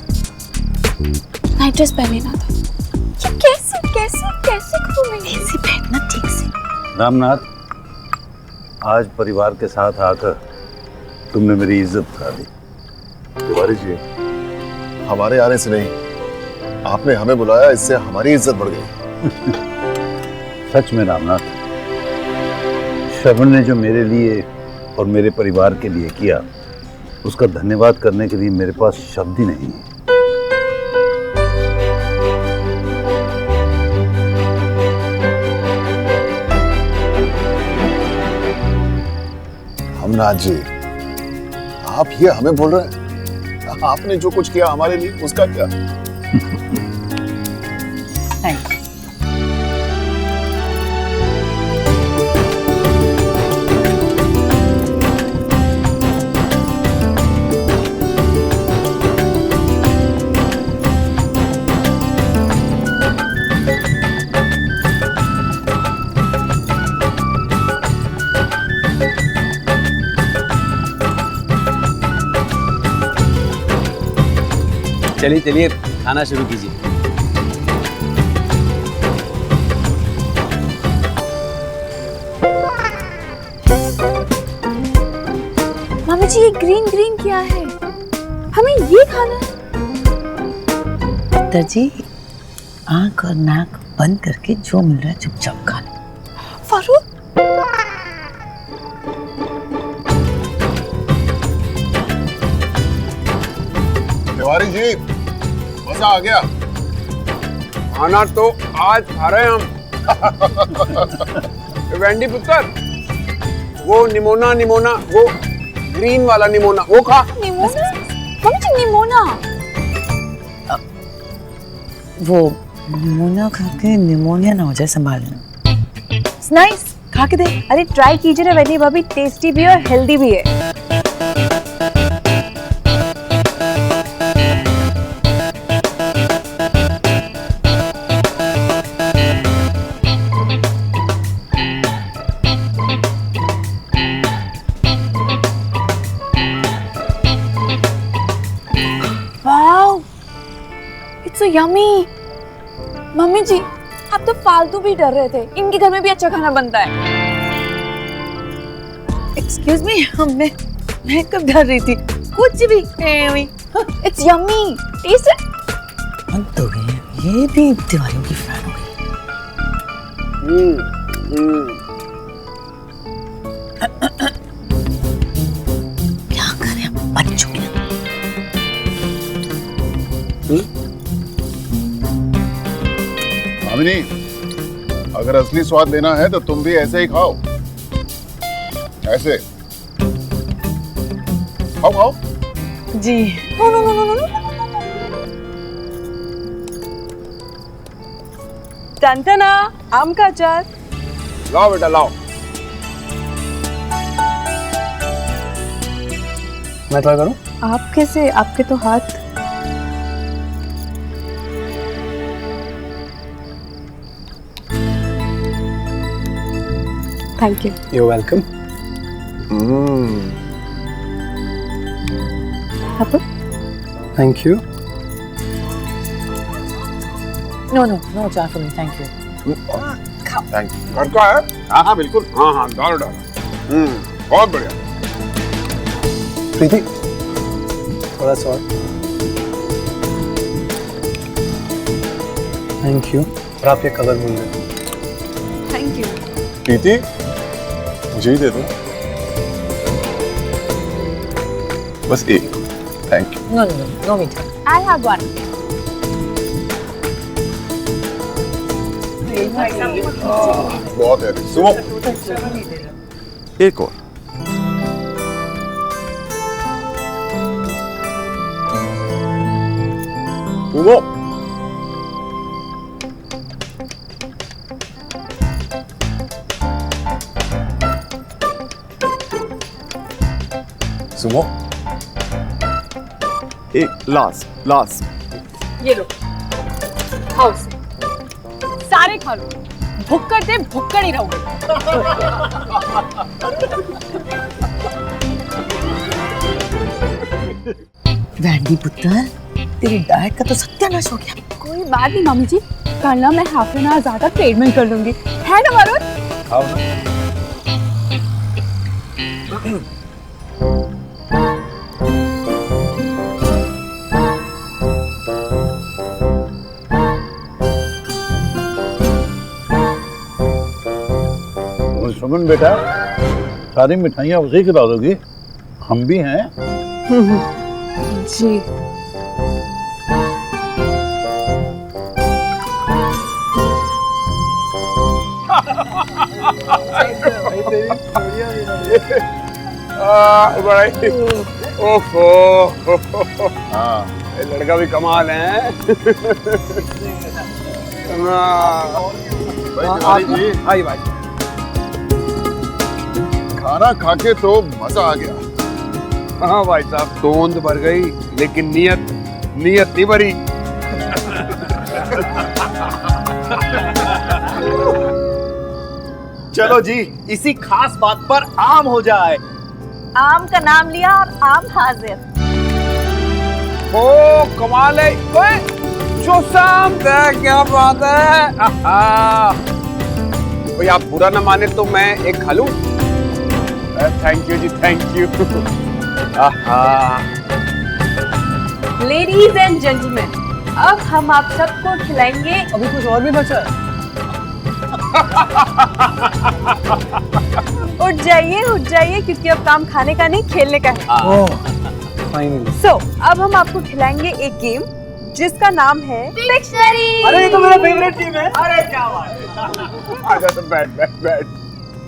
H: नाइट ड्रेस पहन लेना था। ये कैसे कैसे कैसे करूँ मैं? ऐसे बैठना ठीक से।
G: रामनाथ, आज परिवार के साथ आकर तुमने मेरी इज्जत करा दी।
P: तिवारी जी, हमारे आने से नहीं, आपने हमें बुलाया, इससे हमारी इज्जत बढ़ गई।
G: सच में रामनाथ, श्रवण ने जो मेरे लिए और मेरे परिवार के लिए किया, उसका धन्यवाद करने के लिए मेरे पास शब्द ही नहीं है।
P: हमनाथ जी, आप ये हमें बोल रहे हैं? आपने जो कुछ किया हमारे लिए, उसका क्या?
J: Thank you.
C: चलिए चलिए खाना शुरू कीजिए।
H: मम्मी जी, ये ग्रीन ग्रीन क्या है? हमें ये खाना है।
J: पुत्र जी, आंख और नाक बंद करके जो मिल रहा है चुपचाप खा लो।
H: फारूक,
P: तिवारी जी, मजा आ गया।
L: खाना तो आज खा रहे हैं हम। वेंडी पुत्र, वो निमोना निमोना, वो ग्रीन वाला निमोना, वो खा।
H: निमोना? मम्मी जी, निमोना?
J: वो निमोनिया खा के निमोनिया ना हो जाए, संभाल लेना।
H: नाइस, खा के दे। अरे ट्राई कीजिए ना वैदी भाभी, टेस्टी भी है और हेल्दी भी है। यमी। मम्मी जी, आप तो फालतू भी डर रहे थे, इनके घर में भी अच्छा खाना बनता है।
J: एक्सक्यूज मी, मैं कब डर रही थी? कुछ भी।
H: It's yummy, taste it.
J: तो ये भी तिवारियों की फैन हो गई। क्या करें बच्चों के।
P: भामिनी, अगर असली स्वाद लेना है तो तुम भी ऐसे ही खाओ, ऐसे खाओ खाओ।
F: जी।
J: No no no no no.
F: टंटना, आम का अचार।
L: लाओ बेटा लाओ।
I: मैं ट्राई करूं?
F: आप कैसे? आपके तो हाथ। Thank you.
I: You're welcome. Thank you.
J: No achar for me, thank you.
L: Thank you. घर का है? हाँ हाँ बिल्कुल। हाँ हाँ डालो डालो। बहुत बढ़िया।
I: प्रीति, थोड़ा सा और। Thank you. और आप ये कवर भूल गए।
F: Thank you.
A: प्रीति, मुझे ही दे दो बस एक। Thank you.
J: नो मीठा।
H: I have one.
P: बहुत है।
A: सुनो, एक और। सुनो, सुनो, एक लास्ट।
F: ये लो, खाओ इसे। सारे खा लो, भुक्कड़ थे, भुक्कड़ ही रहोगे।
J: वैंडी पुत्र, तेरी डाइट का तो सत्यानाश हो गया।
H: कोई बात नहीं मम्मी जी, कल ना मैं हाफ एन आवर ज्यादा ट्रीटमेंट कर लूंगी, है ना वरुण?
G: सुमन बेटा, सारी मिठाइयाँ उसे खिला दोगी? हम भी हैं।
F: जी।
L: बड़ाई। ओहो। हाँ, ये लड़का भी कमाल है।
P: भाई भाई, खाना खाके तो मजा आ गया।
L: हाँ भाई साहब, तोंद भर गई लेकिन नियत नहीं भरी।
D: चलो जी, इसी खास बात पर आम हो जाए।
F: आम का नाम लिया और आम हाजिर।
L: ओ कमाल है। ओए, चौसाम है, क्या बात है। भाई आप बुरा ना माने तो मैं एक खा लूं? थैंक यू जी, thank you.
F: Ladies and gentleman, अब हम आप सबको खिलाएंगे।
I: अभी कुछ और भी बचा है।
F: उठ जाइए क्योंकि अब काम खाने का नहीं खेलने का है।
I: फाइनली।
F: सो अब हम आपको खिलाएंगे एक गेम जिसका नाम है डिक्शनरी।
O: अरे ये तो मेरा फेवरेट टीम है।
L: अरे क्या बात है। आजा तो बैठ।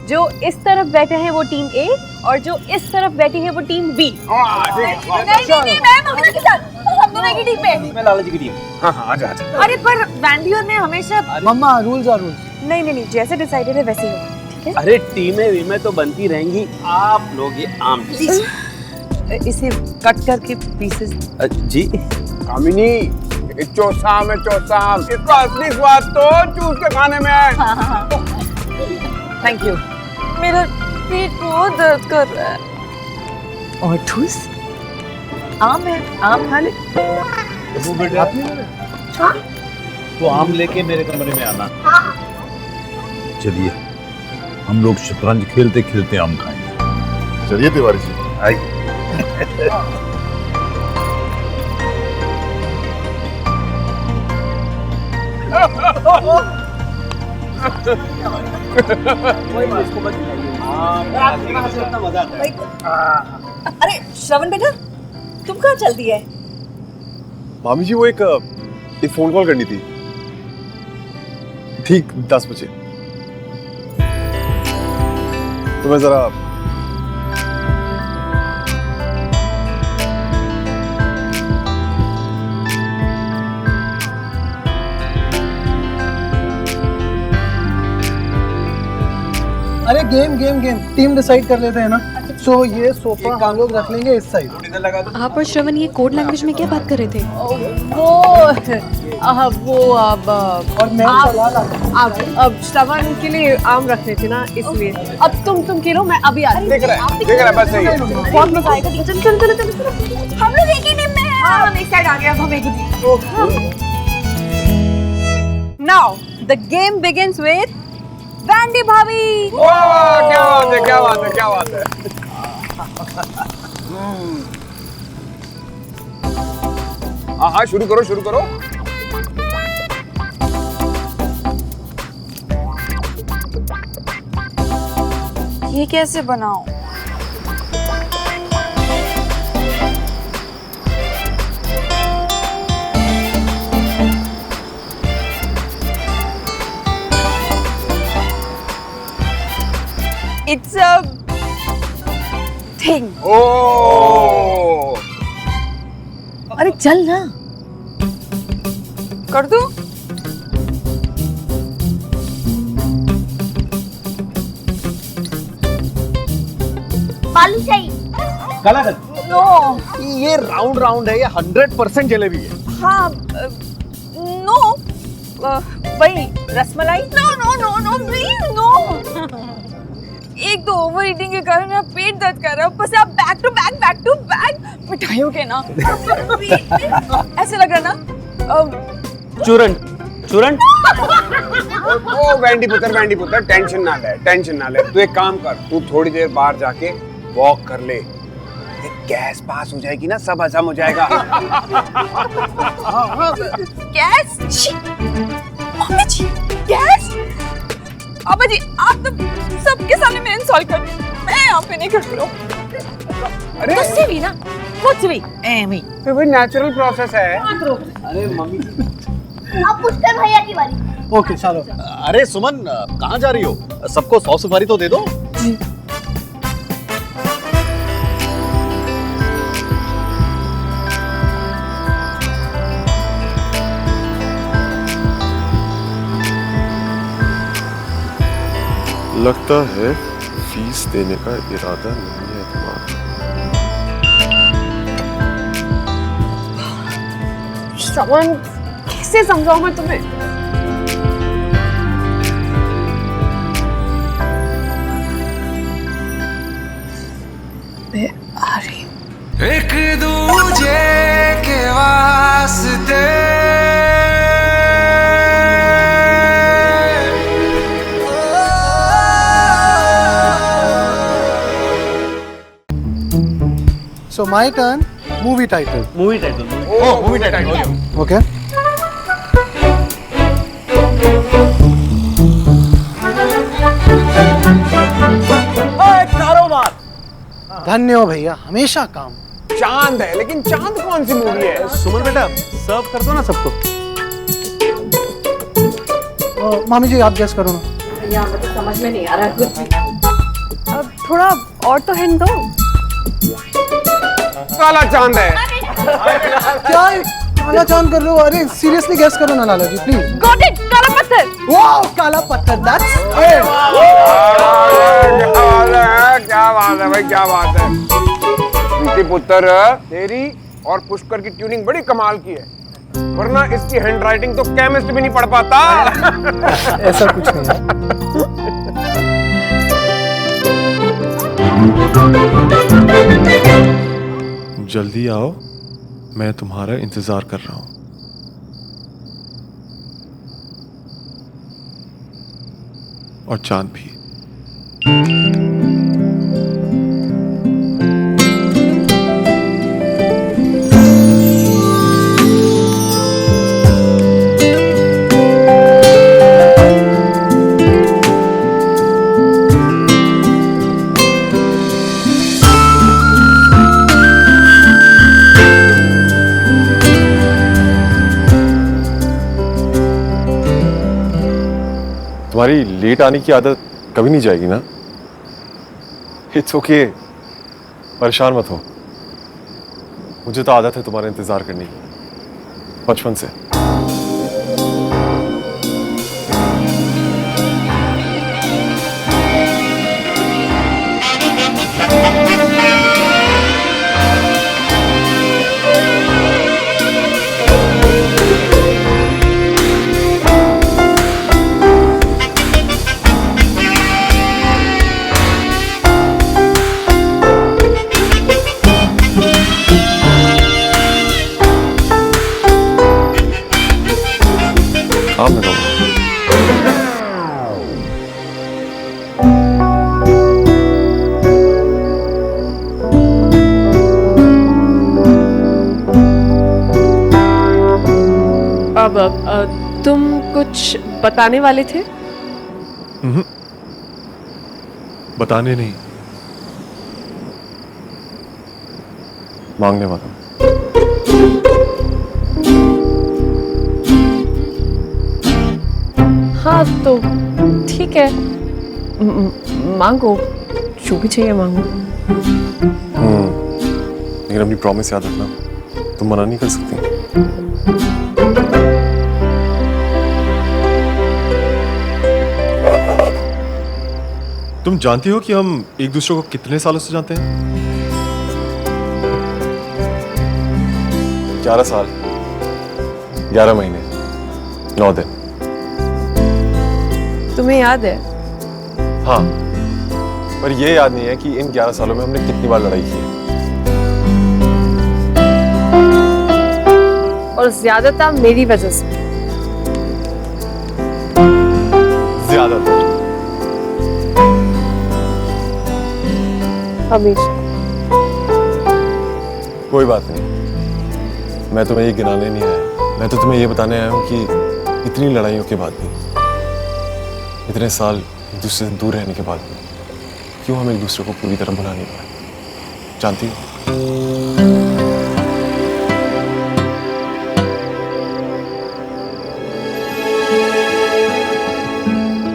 F: जो इस तरफ बैठे हैं वो टीम ए और जो इस तरफ बैठी है वो टीम बी। नहीं, मैं मम्मी के साथ, हम दोनों की टीम पे।
O: मैं लाला जी की टीम।
L: हाँ आजा।
F: अरे पर वैंडी और मैं हमेशा।
I: मम्मा, रूल्स और रूल्स।
F: नहीं, जैसे डिसाइडेड है वैसे ही होगा, ठीक है?
C: अरे टीमें तो बनती रहेंगी, आप लोग ये आम
J: इसे कट करके पीसेस।
C: जी
L: कामिनी, चौसाम है चौसाम। इसका असली स्वाद तो चूस के खाने में है।
J: Thank you.
F: मेरा पेट बहुत दर्द कर रहा है।
J: और ठूस आम है, आम खा ले।
E: हाँ
G: तो आम लेके मेरे कमरे में आना।
E: हाँ।
G: चलिए हम लोग शतरंज खेलते खेलते आम खाएंगे।
P: चलिए तिवारी जी,
G: आइए।
F: अरे श्रवण बेटा, तुम कहाँ चल दिए?
A: मामी जी वो एक फोन कॉल करनी थी ठीक 10 बजे, तो मैं जरा
N: अरे game game game team decide कर लेते हैं ना। सो ये सोफा हम लोग रख लेंगे इस साइड।
H: आप और श्रवण ये कोड लैंग्वेज में क्या बात कर रहे थे?
B: वो
N: और मैं
B: अब श्रवण के लिए आम रखने थे ना, इसलिए अब तुम खेलो, मैं अभी आती हूँ।
L: देख रहा है बस सही है।
B: बहुत मजा आएगा। चल चल चल चल,
F: हम लोग एक ही टीम में हैं। हाँ, हम एक साइड आ गए, अब हम एक ही team. Now the game begins with Wendy bhabhi.
L: वाह, क्या बात है, क्या बात है, क्या बात है। हाँ हाँ, शुरू करो शुरू करो।
H: ये कैसे बनाऊं?
F: It's a thing.
L: ओ,
J: अरे चल ना।
F: कर दूं?
E: बालूशाही।
D: गलत।
F: नो।
D: ये राउंड राउंड है, ये 100% जलेबी है।
F: हाँ, नो, वही rasmalai. No no no no please no. एक तो ओवर ईटिंग के कारण मेरा पेट दर्द कर रहा है, ऊपर से आप बैक टू बैक मिठाइयों के ना ऐसे लग रहा ना।
C: चूरन चूरन।
L: ओ वैंडी पुत्र टेंशन ना ले। तू एक काम कर, तू थोड़ी देर बाहर जाके वॉक कर ले, गैस पास हो जाएगी ना, सब हजम हो जाएगा।
F: गैस? मम्मी जी, गैस? पापा जी, आप तो सबके सामने मेरे इंसल्ट कर रहे हैं। मैं यहाँ पे नहीं खड़ी हूँ।
L: अरे
J: तुझसे भी ना कुछ भी एमी।
L: तो भाई नेचुरल प्रोसेस है।
C: अरे मम्मी
E: अब पुष्कर भैया की बारी।
N: ओके चलो।
D: अरे सुमन, कहाँ जा रही हो? सबको 100 सुपारी तो दे दो।
A: लगता है फीस देने का इरादा नहीं है तुम्हारा।
B: श्रवण, कैसे समझाऊं मैं तुम्हें? मैं आ रही हूँ।
Q: एक दूजे के वास्ते
N: So my turn. Movie title.
C: Movie title.
L: ओ मूवी टाइटल।
N: Okay. धन्य हो भैया, हमेशा काम।
L: चांद है, लेकिन चांद कौन सी मूवी है?
C: सुमन बेटा सर्व कर दो ना सबको।
N: मामी जी आप गेस करो ना।
B: यहाँ पे तो समझ में नहीं आ रहा है कुछ भी। अब थोड़ा और तो हिंट दो।
L: काला चांद है।
N: क्या काला चांद कर रहे हो? अरे सीरियसली गेस करो ना लाला जी प्लीज।
F: Got it, काला पत्थर।
N: वाओ, काला पत्थर, दैट्स इट।
L: क्या बात है भाई, क्या बात है। प्रीति पुत्र, तेरी और पुष्कर की ट्यूनिंग बड़ी कमाल की है, वरना इसकी हैंडराइटिंग तो केमिस्ट भी नहीं पढ़ पाता।
N: ऐसा कुछ नहीं है।
A: जल्दी आओ, मैं तुम्हारा इंतजार कर रहा हूँ। और चांद भी। तुम्हारी लेट आने की आदत कभी नहीं जाएगी ना? इट्स ओके, परेशान मत हो। मुझे तो आदत है तुम्हारा इंतजार करने की, बचपन से।
B: अब तुम कुछ बताने वाले थे?
A: बताने नहीं, मांगने वाला।
B: हाँ तो ठीक है, मांगो, जो भी चाहिए मांगो।
A: लेकिन अपनी प्रॉमिस याद रखना, तुम मना नहीं कर सकती। तुम जानती हो कि हम एक दूसरे को कितने सालों से जानते हैं? 11 साल, 11 महीने, 9 दिन।
B: तुम्हें याद है?
A: हाँ, पर यह याद नहीं है कि इन 11 सालों में हमने कितनी बार लड़ाई की है।
B: और ज्यादातर मेरी वजह से।
A: ज्यादातर।
B: हमेशा।
A: कोई बात नहीं, मैं तुम्हें ये गिनाने नहीं आया, मैं तो तुम्हें ये बताने आया हूँ कि इतनी लड़ाइयों के बाद भी, इतने साल एक दूसरे से दूर रहने के बाद भी, क्यों हम एक दूसरे को पूरी तरह भुला नहीं पाए? जानती हो?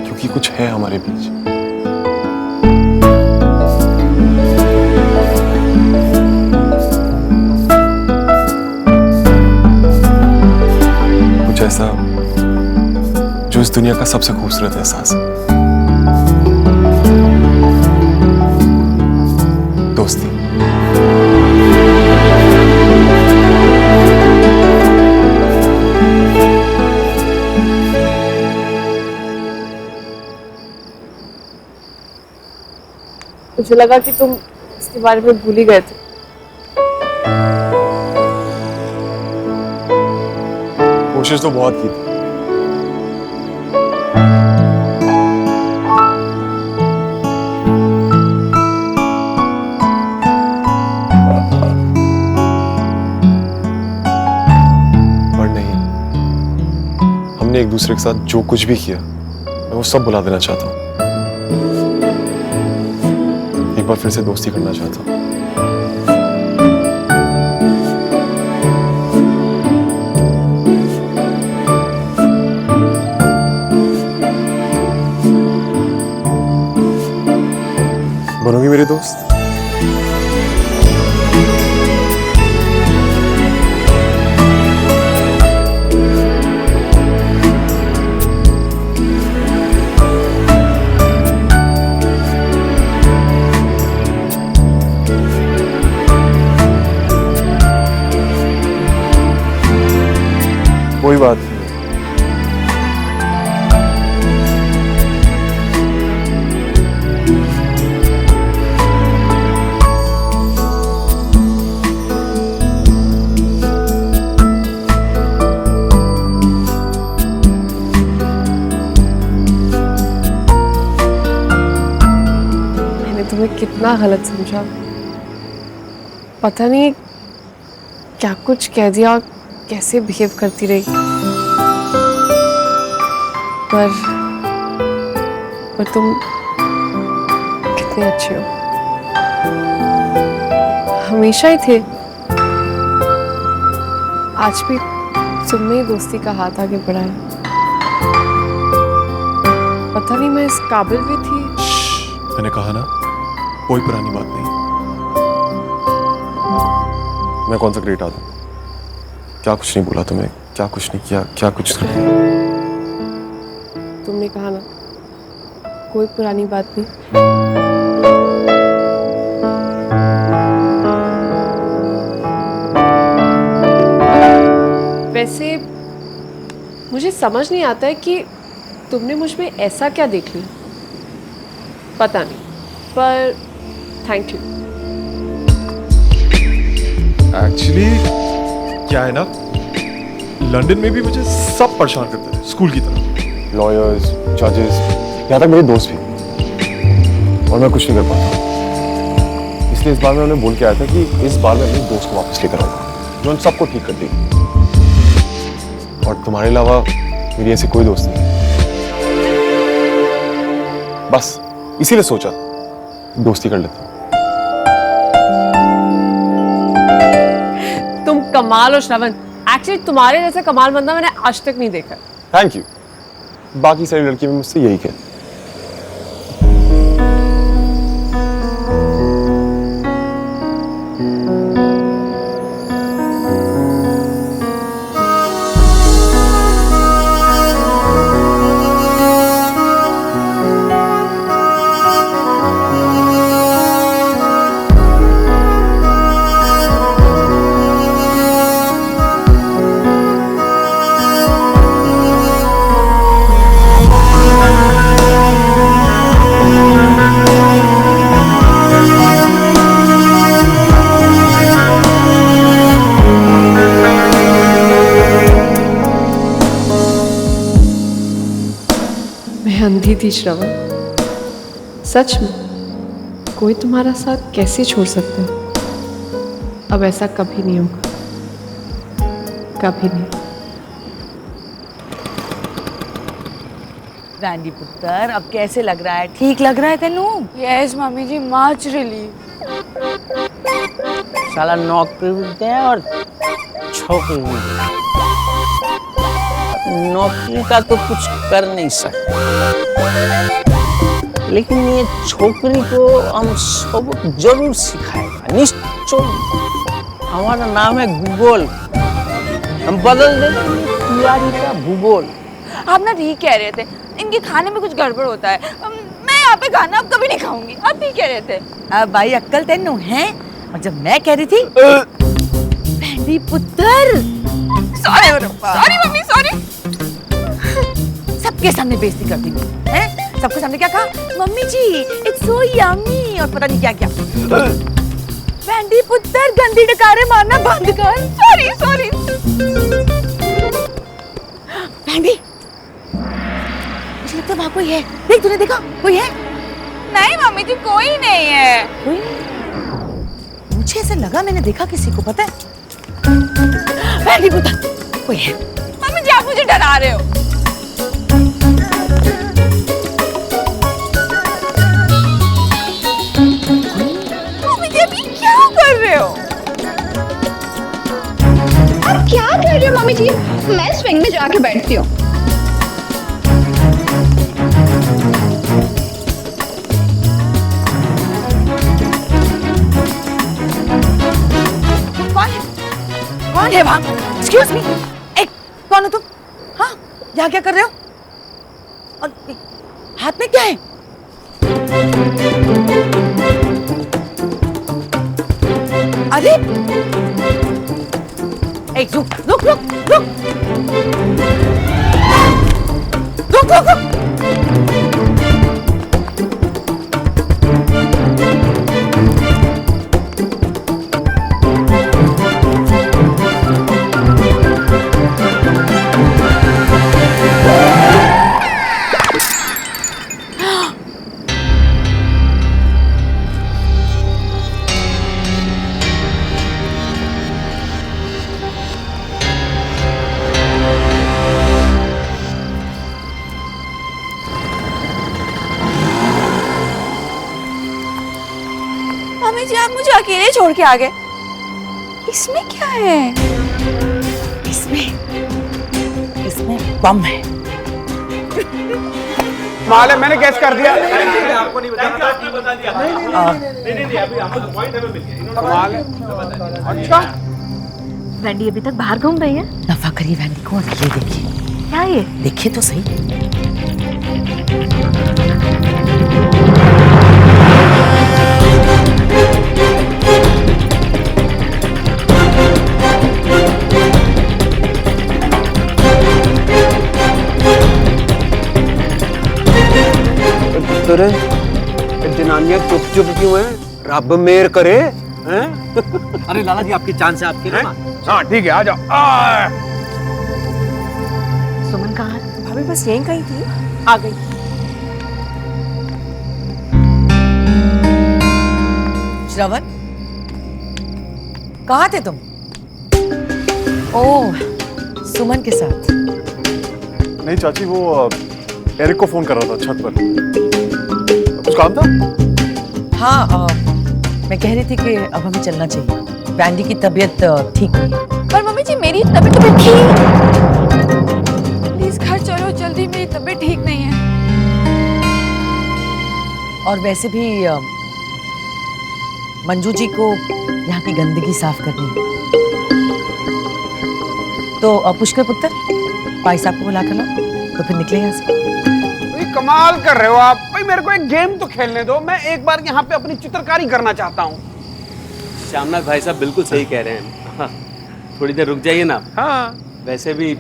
A: क्योंकि कुछ है हमारे बीच। कुछ ऐसा जो इस दुनिया का सबसे खूबसूरत एहसास है। दोस्ती।
B: मुझे लगा कि तुम इसके बारे में भूल ही गए थे।
A: कोशिश तो बहुत की थी। पर नहीं, हमने एक दूसरे के साथ जो कुछ भी किया, मैं वो सब भुला देना चाहता हूँ। एक बार फिर से दोस्ती करना चाहता हूँ। बनोगी मेरी दोस्त? कोई बात नहीं।
B: तुम्हें कितना गलत समझा। पता नहीं क्या कुछ कह दिया, कैसे बिहेव करती रही। पर तुम कितने अच्छे हो, हमेशा ही थे। आज भी तुमने ही दोस्ती का हाथ आगे बढ़ाया। पता नहीं मैं इस काबिल भी थी।
A: मैंने कहा ना, कोई पुरानी बात नहीं। मैं कौन सा ग्रेट आदमी, क्या कुछ नहीं बोला तुम्हें, क्या कुछ नहीं किया, क्या कुछ नहीं।
B: तुमने कहा ना, कोई पुरानी बात नहीं। वैसे मुझे समझ नहीं आता है कि तुमने मुझ में ऐसा क्या देख लिया। पता नहीं, पर थैंक यू।
A: एक्चुअली क्या है ना, लंदन में भी मुझे सब परेशान करते थे स्कूल की तरह। लॉयर्स, जजेस, यहाँ तक मेरे दोस्त भी, और मैं कुछ नहीं कर पाता। इसलिए इस बार मैं उन्हें बोल के आया था कि इस बार मैं अपने दोस्त को वापस लेकर आऊंगा, जो उन सबको ठीक कर देगी। और तुम्हारे अलावा मेरी ऐसी कोई दोस्त नहीं। बस इसीलिए सोचा दोस्ती कर लेता हूं।
B: तुम कमाल हो श्रवण। एक्चुअली तुम्हारे जैसा कमाल बंदा मैंने आज तक नहीं देखा।
A: Thank you. बाकी सारी लड़की भी मुझसे यही कहती।
B: अंधी थी श्रवण, सच में। कोई तुम्हारा साथ कैसे छोड़ सकता है। अब ऐसा कभी नहीं होगा, कभी नहीं।
J: रानी पुत्र, अब कैसे लग रहा है? ठीक लग रहा है तेनू?
H: यस मम्मी जी, मच रिलीफ।
C: साला नौकरी भी देते हैं और छोकरी भी देते हैं। नौकरी का तो कुछ कर नहीं सकते, लेकिन ये छोकरी को हम सबक जरूर सिखाएगा, निश्चय। हमारा नाम है भूगोल, हम बदल देंगे तिवारी का भूगोल।
H: आप ना ठीक कह रहे थे, इनके खाने में कुछ गड़बड़ होता है। मैं यहाँ पे खाना अब कभी नहीं खाऊंगी। आप ठीक कह रहे थे।
J: अब भाई अक्कल तेनू है। और जब मैं कह रही थी रानी पुत्र,
H: सॉरी मम्मी, सॉरी।
J: सबके सामने बेइज्जती कर दी हैं? सबके सामने क्या कहा? मम्मी जी इट्स सो यम्मी, और पता नहीं क्या क्या।
H: वैंडी पुत्र, गंदी डकारे मारना बंद कर। Sorry sorry.
J: वैंडी, मुझे लगता है वहां कोई है। देख, तूने देखा कोई है?
H: नहीं मम्मी जी, कोई नहीं है।
J: कोई? मुझे ऐसा लगा मैंने देखा किसी को, पता है? वैंडी पुत्र, कोई है।
H: मम्मी जी, आप मुझे डरा रहे हो।
R: आप क्या कर रहे हो मम्मी जी? मैं स्विंग में जाके बैठती हूँ।
J: कौन है वहां? एक्सक्यूज मी, कौन हो तुम? हाँ, यहाँ क्या कर रहे हो? और हाथ में क्या है? अरे एक रुक रुक रुक रुक रुक रुक रुक।
H: मम्मी जी आप मुझे अकेले छोड़ के आ गए। इसमें क्या है?
J: इसमें बम है।
L: माल है, मैंने गैस कर दिया।
O: आपको नहीं बता दिया। नहीं, अभी हमको पॉइंट हमें मिल गया।
L: कमाल है। अच्छा,
E: वैंडी अभी तक बाहर घूम रही है।
J: दफा करिए वैंडी को और ये देखिए।
E: क्या ये?
J: देखिए तो सही।
L: जनानियां चुप चुप क्यों हैं? रब मेहर करे हैं?
O: अरे लाला जी आपकी चांद से आपके लिए।
L: हाँ ठीक है, आ जाओ।
E: सुमन कहाँ है?
F: भाभी बस यहीं कहीं थी, आ गई।
J: श्रवण, कहाँ थे तुम? ओह, सुमन के साथ।
A: नहीं चाची, वो एरिक को फोन कर रहा था छत पर। कुछ काम था?
J: हाँ, मैं कह रही थी कि अब हमें चलना चाहिए। वैंडी की तबीयत ठीक नहीं है।
H: पर मम्मी जी मेरी तबीयत तो ठीक। प्लीज घर चलो जल्दी, मेरी तबीयत ठीक नहीं है।
J: और वैसे भी मंजू जी को यहाँ की गंदगी साफ करनी है। तो पुष्कर पुत्र, भाई साहब को बुला कर लाओ, तो फिर निकले यहाँ से।
L: कमाल कर रहे हो आप भाई, मेरे को एक गेम तो खेलने दो। मैं एक बार यहाँ पे अपनी चित्रकारी करना चाहता हूँ।
O: श्यामनाथ भाई साहब बिल्कुल सही कह रहे हैं। हाँ, थोड़ी देर रुक जाइए ना।
L: हाँ,
O: वैसे भी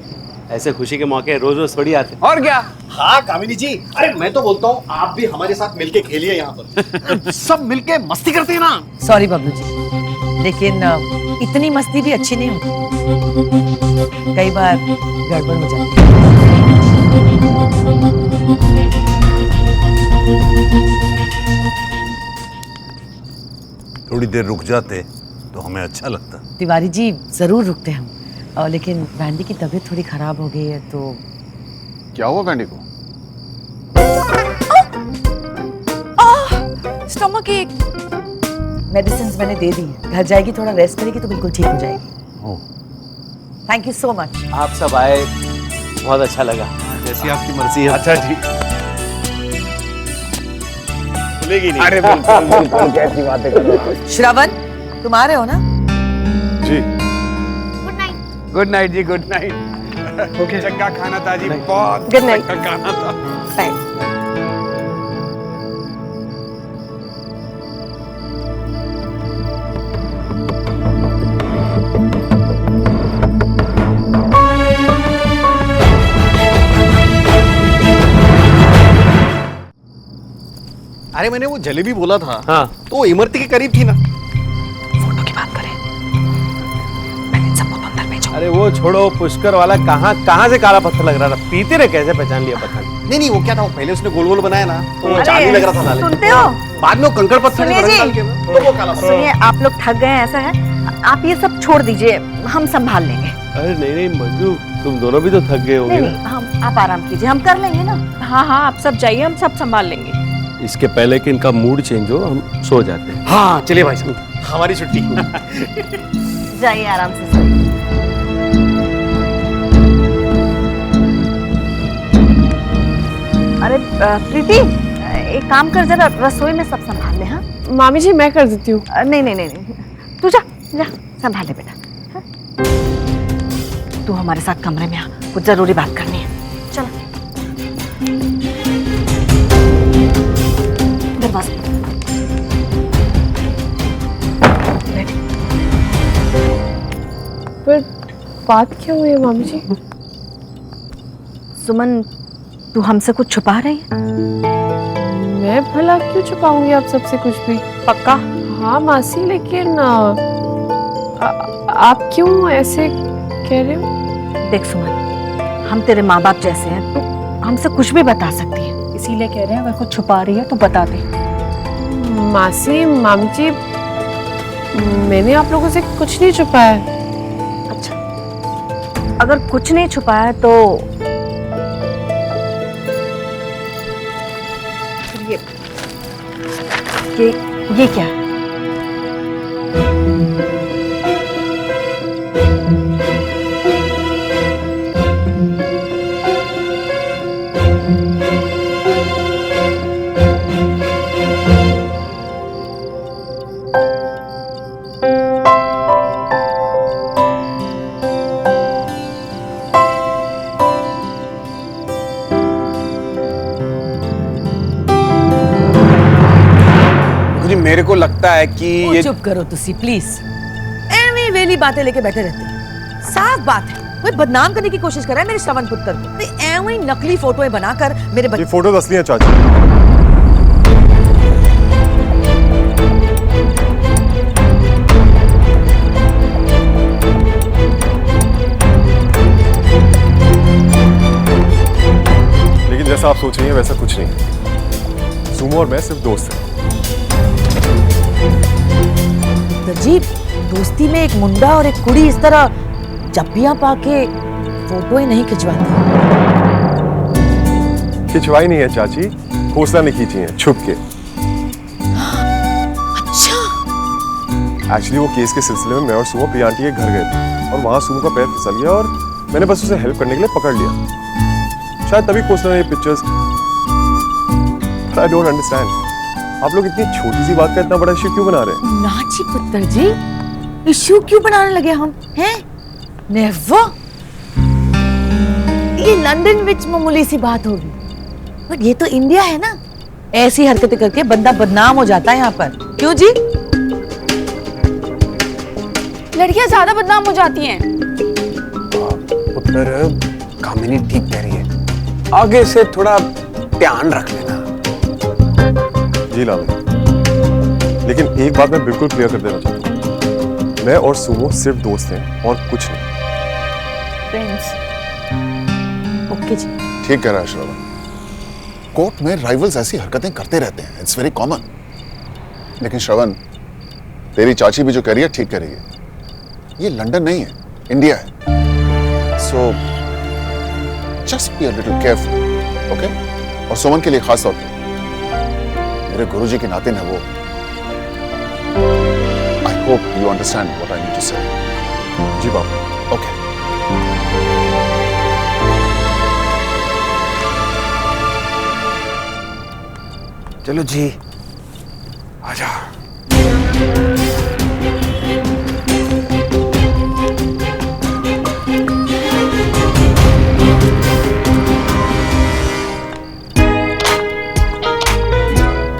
O: ऐसे खुशी के मौके रोज रोज थोड़ी आते।
L: और क्या?
D: हाँ कामिनी जी, अरे मैं तो बोलता हूँ आप भी हमारे साथ मिलके खेलिए यहाँ पर। सब मिलके मस्ती करते हैं ना।
J: सॉरी बबलू जी, लेकिन इतनी मस्ती भी अच्छी नहीं होती। कई बार गड़बड़ हो जाती है।
G: थोड़ी देर रुक जाते तो हमें अच्छा लगता।
J: तिवारी जी जरूर रुकते हम, लेकिन वैंडी की तबीयत थोड़ी खराब हो गई है तो।
A: क्या हुआ वैंडी को?
H: स्टमक एक।
J: मेडिसिन मैंने दे दी, घर जाएगी, थोड़ा रेस्ट करेगी तो बिल्कुल ठीक हो जाएगी। Thank you so much.
O: आप सब आए, बहुत अच्छा लगा। जैसी आपकी मर्जी है।
A: अच्छा जी।
O: खुलेगी नहीं।
L: अरे बिल्कुल, कैसी बातें कर रहे हो।
J: श्रवण, तुम आ रहे हो ना?
A: जी।
L: गुड नाइट जी, गुड नाइट। ओके, चंगा खाना था जी, बहुत
F: Good night.
L: अच्छा खाना था।
F: बाय।
D: अरे मैंने वो जलेबी बोला था।
O: हाँ,
D: तो वो इमरती के करीब थी ना।
J: फोटो की बात करें, पहले इन सबको तो अंदर भेजो।
O: अरे वो छोड़ो, पुष्कर वाला कहाँ से काला पत्थर लग रहा था? पीते ने कैसे पहचान लिया पता नहीं।
D: नहीं वो क्या था, वो पहले उसने गोल गोल बनाया ना, तो वो चांदी लग रहा था लाले।
F: सुनते हो?
D: बाद में वो कंकड़ पत्थर में
F: सुनिए
D: रंग डाल
F: जी।
D: के ना, तो वो काला पत्थर।
F: सुनिए, आप लोग थक गए हैं, ऐसा है, आप ये सब छोड़ दीजिए, हम संभाल लेंगे।
O: अरे नहीं मंजू, तुम दोनों भी तो थक गए होगे
F: नहीं,
O: ना।
F: हम आप आराम कीजिए, हम कर लेंगे ना। हाँ हाँ, आप सब जाइए, हम सब संभाल लेंगे।
O: इसके पहले कि इनका मूड चेंज हो, हम सो जाते हैं।
D: हाँ चलिए भाई साहब, हमारी छुट्टी।
F: जाइए आराम से सोइए। अरे प्रीति, एक काम कर, जरा रसोई में सब संभाल ले। हाँ
B: मामी जी मैं कर देती हूँ।
F: नहीं, तू जा संभाल ले बेटा। हाँ? तू हमारे साथ कमरे में आ, कुछ जरूरी बात करनी है। चलो दरवाजा।
B: पर बात क्या हुई है मामी जी?
F: सुमन, तू हमसे कुछ छुपा रही है?
B: मैं भला क्यों छुपाऊंगी आप सबसे कुछ भी?
F: पक्का?
B: हाँ मासी, लेकिन आप क्यों ऐसे कह रहे हो?
F: देख सुमन, हम तेरे माँ बाप जैसे हैं, तू हमसे कुछ भी बता सकती है, इसीलिए कह रहे हैं अगर कुछ छुपा रही है तो बता दे।
B: मासी, मामी जी, मैंने आप लोगों से कुछ नहीं छुपाया।
F: अच्छा, अगर कुछ नहीं छुपाया तो ये क्या?
L: मेरे को लगता है कि ये
J: चुप करो तुसी प्लीज। एवी वेली बातें लेके बैठे रहते हो। साफ बात है कोई बदनाम करने की कोशिश कर रहा है मेरे श्रवण पुत्र को। तो एवी नकली फोटोएं बनाकर मेरे
A: ये फोटोज असली हैं चाची। लेकिन जैसा आप सोच रही हैं वैसा कुछ नहीं है। सुमो और मैं सिर्फ दोस्त हैं।
J: अजीब दोस्ती में एक मुंडा और एक कुड़ी इस तरह जब्बियां पाके फोटो ही नहीं खिंचवाती।
A: खिंचवाई नहीं है चाची, खोसला ने खींची है छुप के।
J: अच्छा।
A: एक्चुअली वो केस के सिलसिले में मैं और सुमो प्रिया आंटी के घर गए थे और वहां सुमो का पैर फिसल गया और मैंने बस उसे हेल्प करने के लिए पकड़ लिया। शायद तभी खोसला ने ये पिक्चर्स। आई डोंट अंडरस्टैंड, आप लोग इतनी छोटी सी बात का इतना बड़ा इश्यू क्यों बना रहे हैं?
J: नाची पुत्र जी, इश्यू क्यों बनाने लगे हम हैं? नेवर। ये लंदन विच मामूली सी बात होगी, बट ये तो इंडिया है ना। ऐसी हरकतें करके बंदा बदनाम हो जाता है यहाँ पर। क्यों जी?
H: लड़कियां ज्यादा बदनाम हो जाती हैं।
L: पुत्र कामिनी ठीक कह रही है, आगे से थोड़ा ध्यान रख लेना।
A: जी लामी, लेकिन एक बात मैं बिल्कुल क्लियर कर देना चाहता हूँ, मैं और सुमो सिर्फ दोस्त हैं और कुछ नहीं।
J: फ्रेंड्स। ओके जी।
P: ठीक कह रहा है श्रवण। कोर्ट में राइवल्स ऐसी हरकतें करते रहते हैं, इट्स वेरी कॉमन। लेकिन श्रवण, तेरी चाची भी जो कह रही है ठीक कह रही है। ये लंदन नहीं है, इंडिया है। So just be a little careful, okay? और सुमन के लिए खास तौर पे मेरे गुरुजी के नाते ना वो। I hope you understand what I need to say.
A: जी बाबा।
P: ओके।
L: चलो जी, आजा।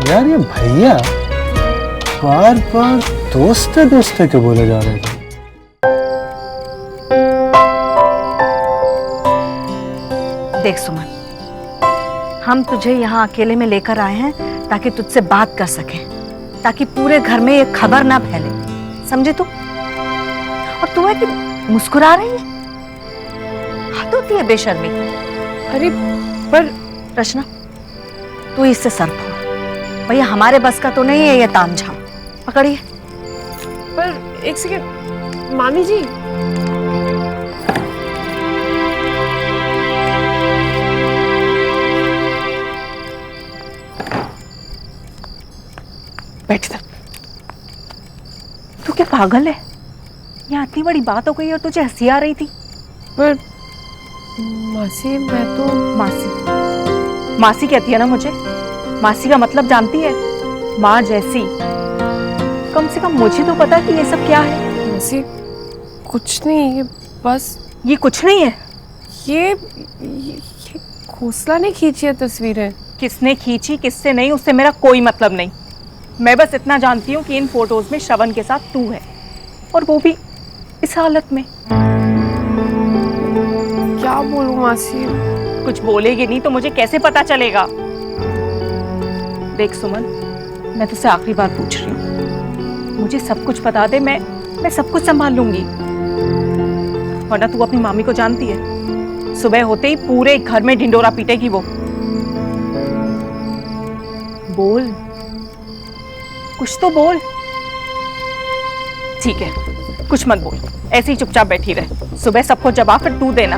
N: यार ये भैया बार बार दोस्त है क्यों बोले जा रहे थे?
S: देख सुमन, हम तुझे यहाँ अकेले में लेकर आए हैं ताकि तुझसे बात कर सकें, ताकि पूरे घर में ये खबर ना फैले, समझे तू? और तू है कि मुस्कुरा रही है? हद होती है बेशर्मी।
B: अरे पर
S: रचना, तू इससे सर फोड़। भैया हमारे बस का तो नहीं है ये तामझाम। पकड़िए।
B: पर एक सेकंड मामी जी,
S: बैठ जा। तू क्या पागल है? यहाँ इतनी बड़ी बात हो गई और तुझे हंसी आ रही थी।
B: पर मासी, मैं तो
S: मासी कहती है ना मुझे। मासी का मतलब जानती है? माँ जैसी। कम से कम मुझे तो पता कि ये सब क्या है।
B: मासी कुछ नहीं, ये बस।
S: ये कुछ नहीं है।
B: ये खोसला ने खींची है तस्वीरें।
S: किसने खींची किससे नहीं उससे मेरा कोई मतलब नहीं। मैं बस इतना जानती हूँ कि इन फोटोज में श्रवण के साथ तू है, और वो भी इस हालत में।
B: क्या बोलूं मासी?
S: कुछ बोलेगी नहीं तो मुझे कैसे पता चलेगा? देख सुमन, मैं तुझसे आखिरी बार पूछ रही हूँ, मुझे सब कुछ बता दे, मैं सब कुछ संभाल लूंगी। वरना तू अपनी मामी को जानती है, सुबह होते ही पूरे घर में ढिंडोरा पीटेगी वो। बोल, कुछ तो बोल। ठीक है, कुछ मत बोल, ऐसे ही चुपचाप बैठी रहे। सुबह सबको जवाब फिर तू देना।